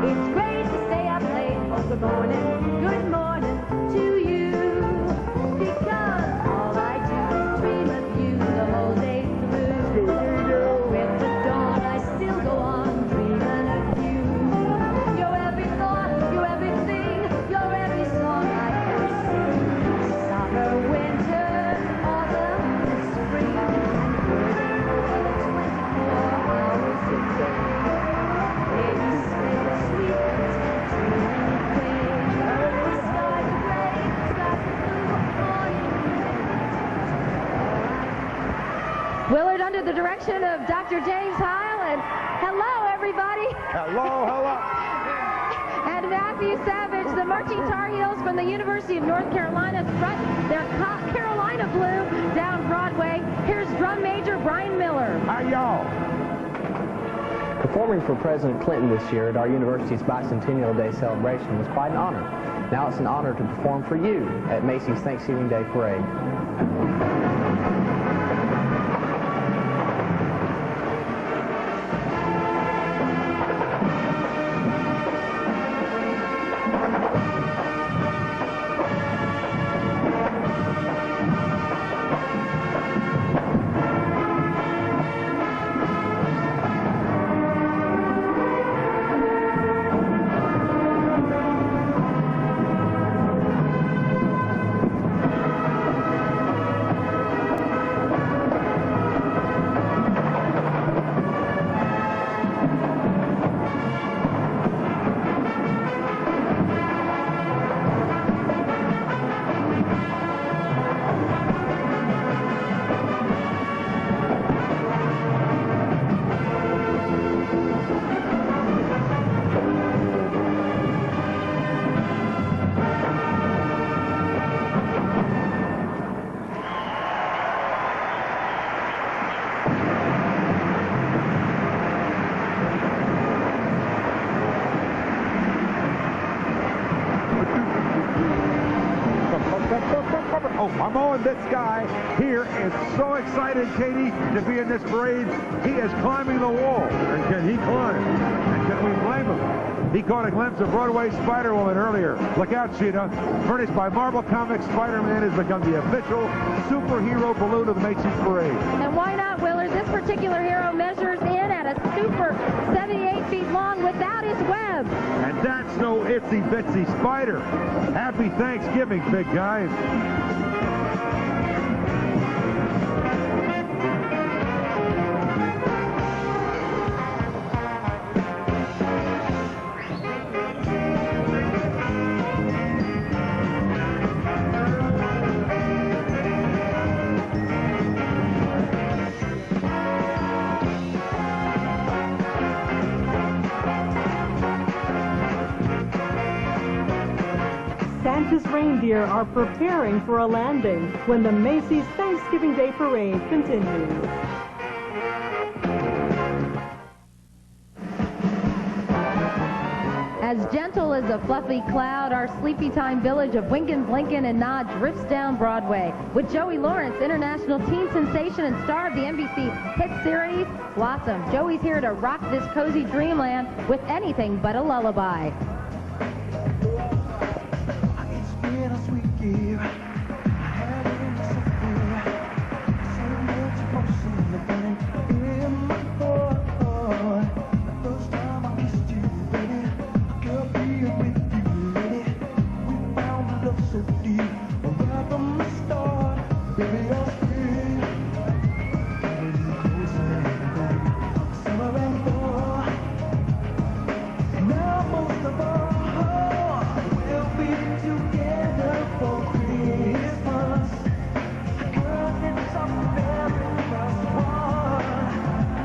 F: it's great to stay up late. Oh, good morning to you. Because all I do is dream of you the whole day through. With the dawn, I still go on dreaming of you. You're every thought, you're everything, you're every song I ever sing. Summer, winter, autumn, and spring, and waiting for the 24 hours a day. Baby, stay sweet content, dreaming away. The skies are gray, skies are blue, morning
C: Willard, under the direction of Dr. James Heil, and hello, everybody.
B: Hello.
C: And Matthew Savage, the Marching Tar Heels from the University of North Carolina, strut their Carolina blue down Broadway. Here's drum major Brian Miller.
B: Hi, y'all.
O: Performing for President Clinton this year at our university's Bicentennial Day celebration was quite an honor. Now it's an honor to perform for you at Macy's Thanksgiving Day Parade.
B: Oh, I'm on this guy here is so excited, Katie, to be in this parade. He is climbing the wall. And can he climb? And can we blame him? He caught a glimpse of Broadway Spider-Woman earlier. Look out, Sheena. Furnished by Marvel Comics, Spider-Man has become the official superhero balloon of the Macy's Parade.
C: And why not, Willard? This particular hero measures in at a super 78 feet long without his web.
B: And that's no itsy-bitsy spider. Happy Thanksgiving, big guys.
S: Santa's reindeer are preparing for a landing when the Macy's Thanksgiving Day Parade continues.
C: As gentle as a fluffy cloud, our sleepy time village of Winkins, Lincoln, and Nod drifts down Broadway with Joey Lawrence, international teen sensation and star of the NBC hit series Blossom. Joey's here to rock this cozy dreamland with anything but a lullaby.
K: It's been a sweet year. I had it so clear. So much emotion burning in my heart. The first time I kissed you, baby, I could be with you, lady. We found love so deep right from the start. Baby, I feel summer and fall. Now most of all, we'll be together for Christmas. Girl, it's our very first one.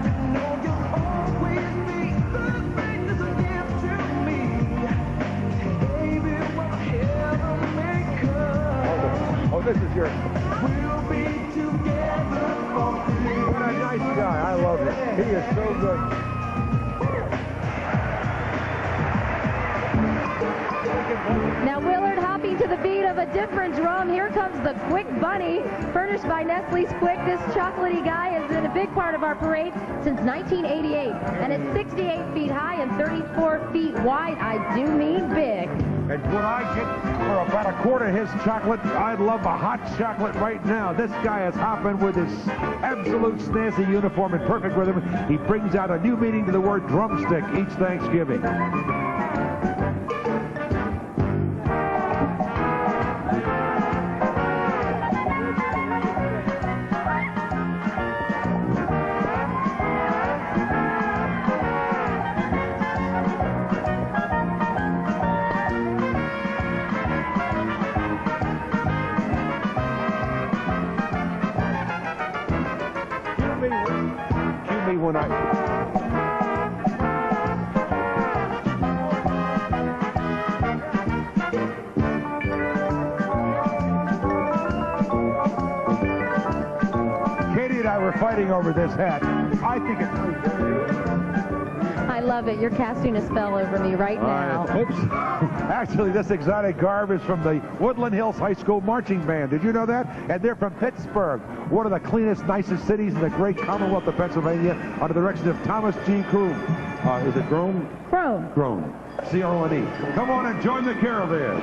K: You know you'll always be the greatest gift to me. Baby, what heaven may come.
B: Oh, this is yours.
K: We'll be together for Christmas.
B: What a nice guy. I love him. He is so good.
C: Now Willard hopping to the beat of a different drum. Here comes the Quick Bunny, furnished by Nestle's Quick. This chocolatey guy has been a big part of our parade since 1988, and it's 68 feet high and 34 feet wide. I do mean big.
B: And what I get for about a quart of his chocolate, I'd love a hot chocolate right now. This guy is hopping with his absolute snazzy uniform in perfect rhythm. He brings out a new meaning to the word drumstick each Thanksgiving. Cue me when Katie and I were fighting over this hat. I think it's really good.
C: I love it. You're casting a spell over me right now.
B: Oops. Actually, this exotic garb is from the Woodland Hills High School Marching Band. Did you know that? And they're from Pittsburgh, one of the cleanest, nicest cities in the great Commonwealth of Pennsylvania, under the direction of Thomas G. Croom. Is it Groom?
C: Crone.
B: Crone. C-R-O-N-E. Come on and join the caravan.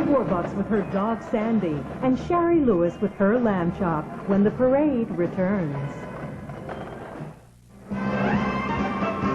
S: Warbucks with her dog Sandy, and Sherry Lewis with her lamb chop when the parade returns.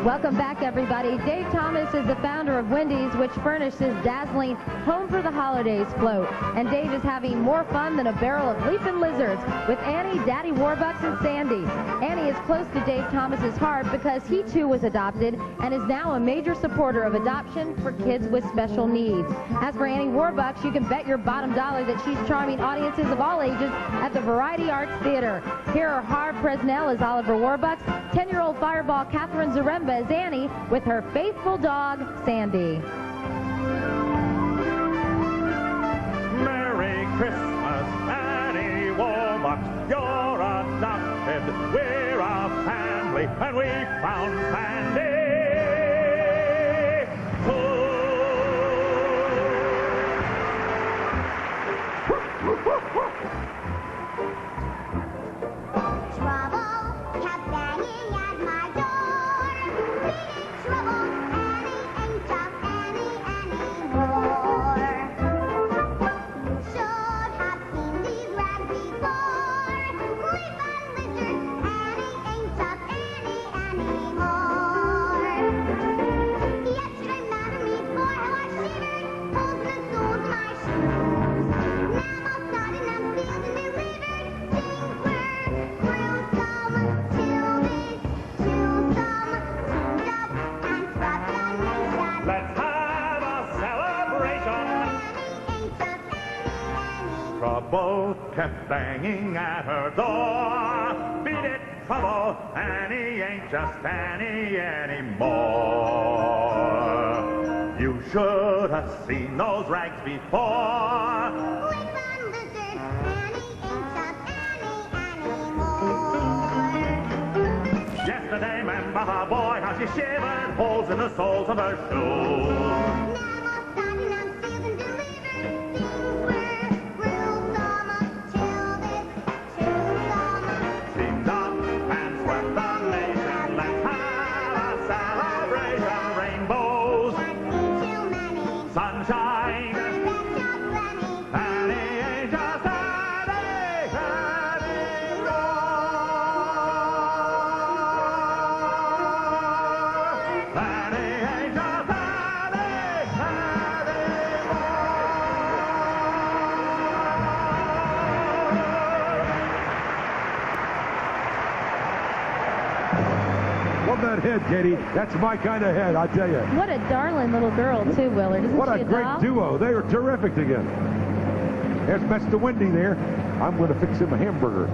C: Welcome back, everybody. Dave Thomas is the founder of Wendy's, which furnishes dazzling Home for the Holidays float. And Dave is having more fun than a barrel of leaping lizards with Annie, Daddy Warbucks, and Sandy. Annie is close to Dave Thomas's heart because he too was adopted and is now a major supporter of adoption for kids with special needs. As for Annie Warbucks, you can bet your bottom dollar that she's charming audiences of all ages at the Variety Arts Theater. Here are Harv Presnell as Oliver Warbucks, 10-year-old fireball Catherine Zaremba as Annie with her faithful dog, Sandy.
E: Christmas any woman. You're adopted, we're a family, and we found Sandy.
K: Trouble kept banging at my door. Meaning trouble, Annie ain't just Annie anymore. You should have seen these rags before. Leaf and lizard, Annie ain't just Annie anymore. Yesterday madam me for how I shivered, holes in the soles of my shoes. Now I'm outside and I'm feeling delivered. Things were gruesome till this tuned up and swept the nation.
E: Let's have a celebration. Trouble kept banging at her door. Beat it, trouble, Annie ain't just Annie anymore. You should have seen those rags before.
K: Leaf and lizard, Annie ain't just Annie anymore.
E: Yesterday, remember her boy, how she shivered, holes in the soles of her shoes.
K: Now I'm outside and I'm feeling delivered. Things were gruesome till this tuned up.
E: Cleaned up and swept the nation. Let's have a celebration. Rainbows, sunshine, Annie ain't just Annie anymore. Annie ain't just
B: Love that head, Katie. That's my kind of head, I tell you.
C: What a darling little girl, too, Willard. Isn't
B: What
C: she
B: a great
C: doll?
B: duo. They were terrific together. There's Mr. Wendy there. I'm going to fix him a hamburger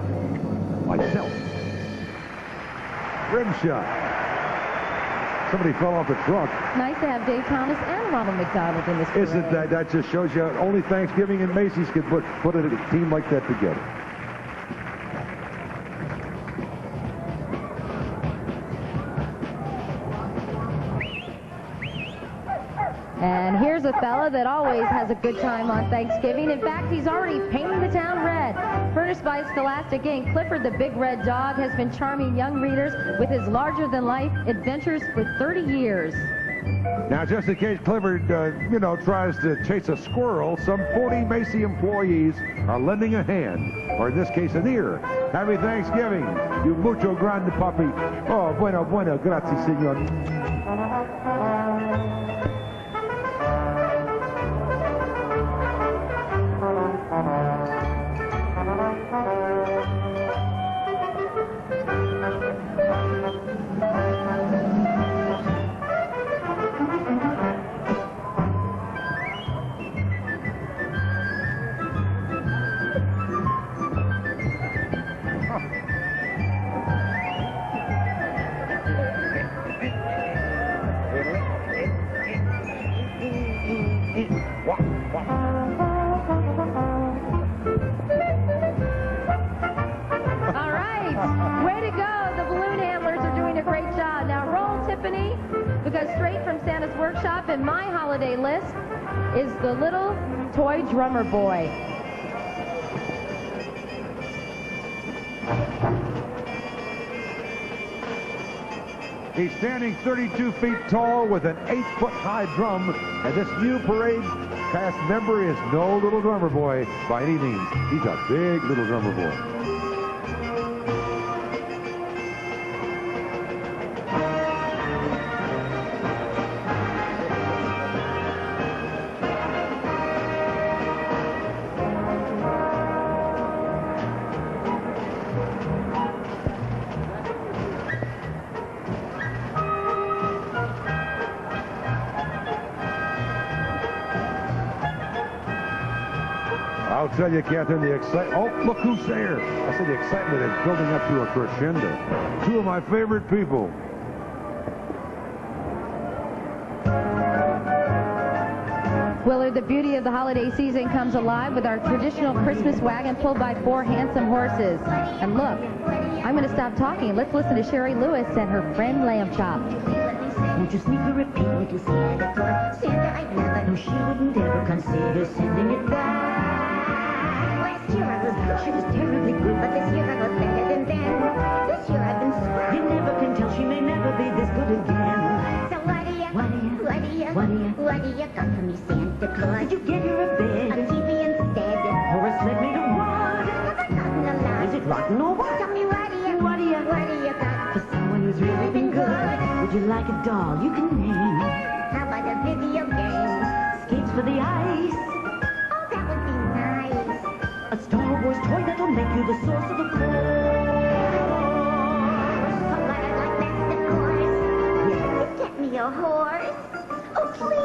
B: myself. Rim shot. Somebody fell off the truck.
C: Nice to have Dave Thomas and Ronald McDonald in this parade.
B: Isn't that just shows you only Thanksgiving and Macy's could put a team like that together.
C: And here's a fella that always has a good time on Thanksgiving. In fact, he's already painting the town red. Furnished by Scholastic Inc., Clifford the Big Red Dog has been charming young readers with his larger-than-life adventures for 30 years.
B: Now, just in case Clifford, tries to chase a squirrel, some 40 Macy employees are lending a hand, or in this case, an ear. Happy Thanksgiving, you mucho grande papi. Oh, bueno, grazie, senor.
C: Because straight from Santa's workshop in my holiday list is the little toy drummer boy.
B: He's standing 32 feet tall with an 8-foot-high drum, and this new parade cast member is no little drummer boy by any means. He's a big little drummer boy. I'll tell you, Catherine, the excitement. Oh, look who's there. I said the excitement is building up to a crescendo. Two of my favorite people.
C: Willard, the beauty of the holiday season comes alive with our traditional Christmas wagon pulled by 4 handsome horses. And look, I'm going to stop talking. Let's listen to Sherry Lewis and her friend Lamb Chop.
T: Won't you sneak her a peek to Santa Claus? Santa, I'd never know she wouldn't ever consider sending it back. Last year I was good, she was terribly good, but this year I was better than then. This year I've been screwed. You never can tell, she may never be this good again. So what do you got for me, Santa Claus? Did you get her a bed? A TV instead. Or a sled made of wood? Have I gotten a lot? Is it rotten or what? Tell me what do you got? For someone who's really been good. Would you like a doll you can name? How about a video game? Skates for the ice? Oh, that would be nice. A Star Wars toy that'll make you the source of the force. Oh, I'd like that, of course. Yes, get me a horse. Oh, please.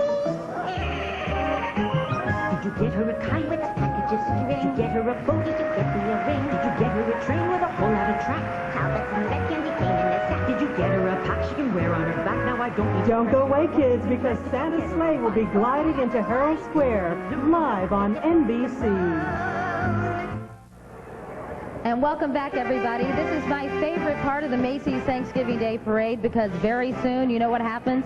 T: Did you get her a kite with a package of string? Did you get her a boat? Did you get me a ring? Did you get her a train with a whole lot of track? How about some red candy cane in a sack? Did you get her a pack she can wear on her back? Now I don't need
S: Don't go away, kids, because Santa's sleigh will be gliding into Herald Square, live on NBC.
C: And welcome back, everybody. This is my favorite part of the Macy's Thanksgiving Day Parade because very soon, you know what happens?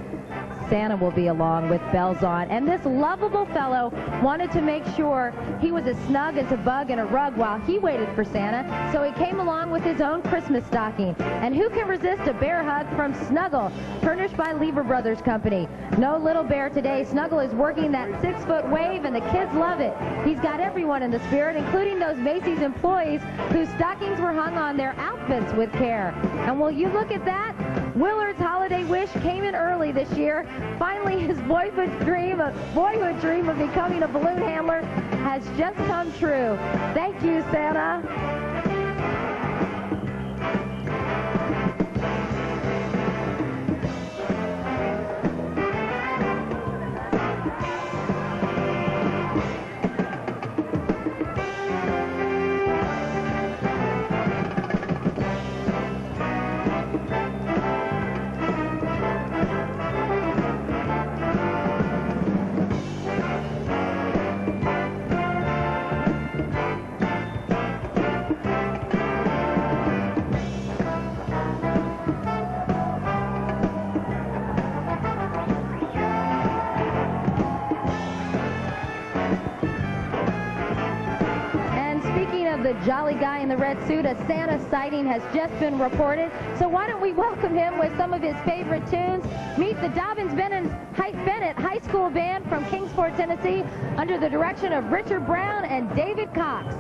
C: Santa will be along with bells on. And this lovable fellow wanted to make sure he was as snug as a bug in a rug while he waited for Santa, so he came along with his own Christmas stocking. And who can resist a bear hug from Snuggle, furnished by Lever Brothers Company? No little bear today. Snuggle is working that 6-foot wave, and the kids love it. He's got everyone in the spirit, including those Macy's employees whose stockings were hung on their outfits with care. And will you look at that? Willard's holiday wish came in early this year. Finally, his boyhood dream of becoming a balloon handler has just come true. Thank you, Santa. The jolly guy in the red suit, a Santa sighting has just been reported. So why don't we welcome him with some of his favorite tunes? Meet the Dobbins-Bennett High School Band from Kingsport, Tennessee, under the direction of Richard Brown and David Cox.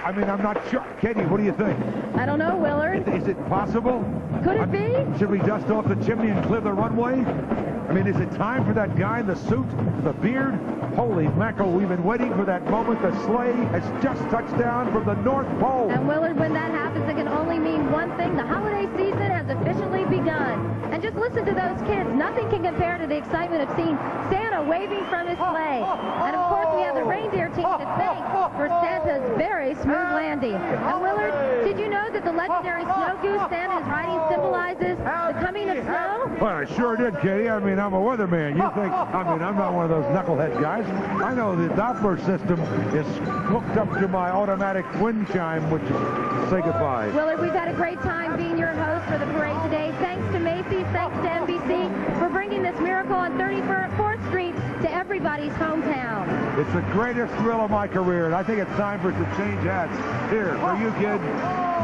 B: I mean, I'm not sure. Katie, what do you think?
C: I don't know, Willard.
B: Is it possible?
C: Could it be?
B: Should we dust off the chimney and clear the runway? I mean, is it time for that guy in the suit, the beard? Holy mackerel, we've been waiting for that moment. The sleigh has just touched down from the North Pole.
C: And Willard, when that happens, it can only mean one thing. The holiday season has officially begun. And just listen to those kids. Nothing can compare to the excitement of seeing Santa waving from his sleigh. And of course, we have the reindeer team to for Santa's very smooth landing. And Willard, did you know that the legendary snow goose Santa is riding symbolizes the coming of snow?
B: Well, I sure did, Katie. I mean, I'm a weatherman. You think, I mean, I'm not one of those knucklehead guys. I know the Doppler system is hooked up to my automatic wind chime, which is say goodbye.
C: Willard, we've had a great time being your host for the parade today. Thanks to Macy, thanks to NBC for bringing this miracle on 34th Street to everybody's hometown.
B: It's the greatest thrill of my career, and I think it's time for us to change hats. Here, for you, kid.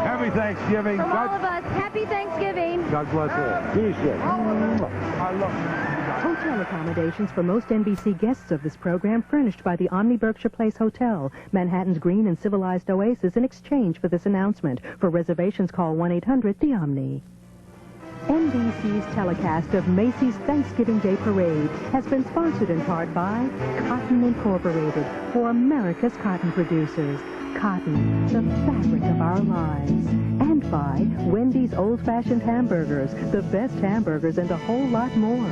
B: Happy Thanksgiving.
C: From all of us, happy Thanksgiving.
B: God bless all. Finish it. I love you.
A: Hotel accommodations for most NBC guests of this program furnished by the Omni Berkshire Place Hotel, Manhattan's green and civilized oasis, in exchange for this announcement. For reservations, call 1-800-THE-OMNI. NBC's telecast of Macy's Thanksgiving Day Parade has been sponsored in part by Cotton Incorporated, for America's cotton producers. Cotton, the fabric of our lives. And by Wendy's Old-Fashioned Hamburgers, the best hamburgers and a whole lot more.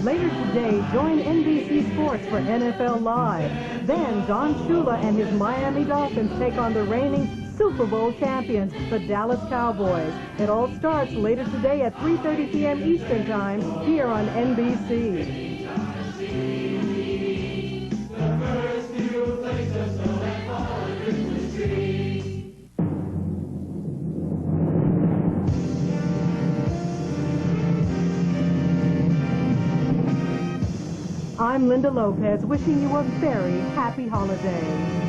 S: Later today, join NBC Sports for NFL Live. Then Don Shula and his Miami Dolphins take on the reigning Super Bowl champions, the Dallas Cowboys. It all starts later today at 3:30 p.m. Eastern Time here on NBC. I'm Linda Lopez, wishing you a very happy holiday.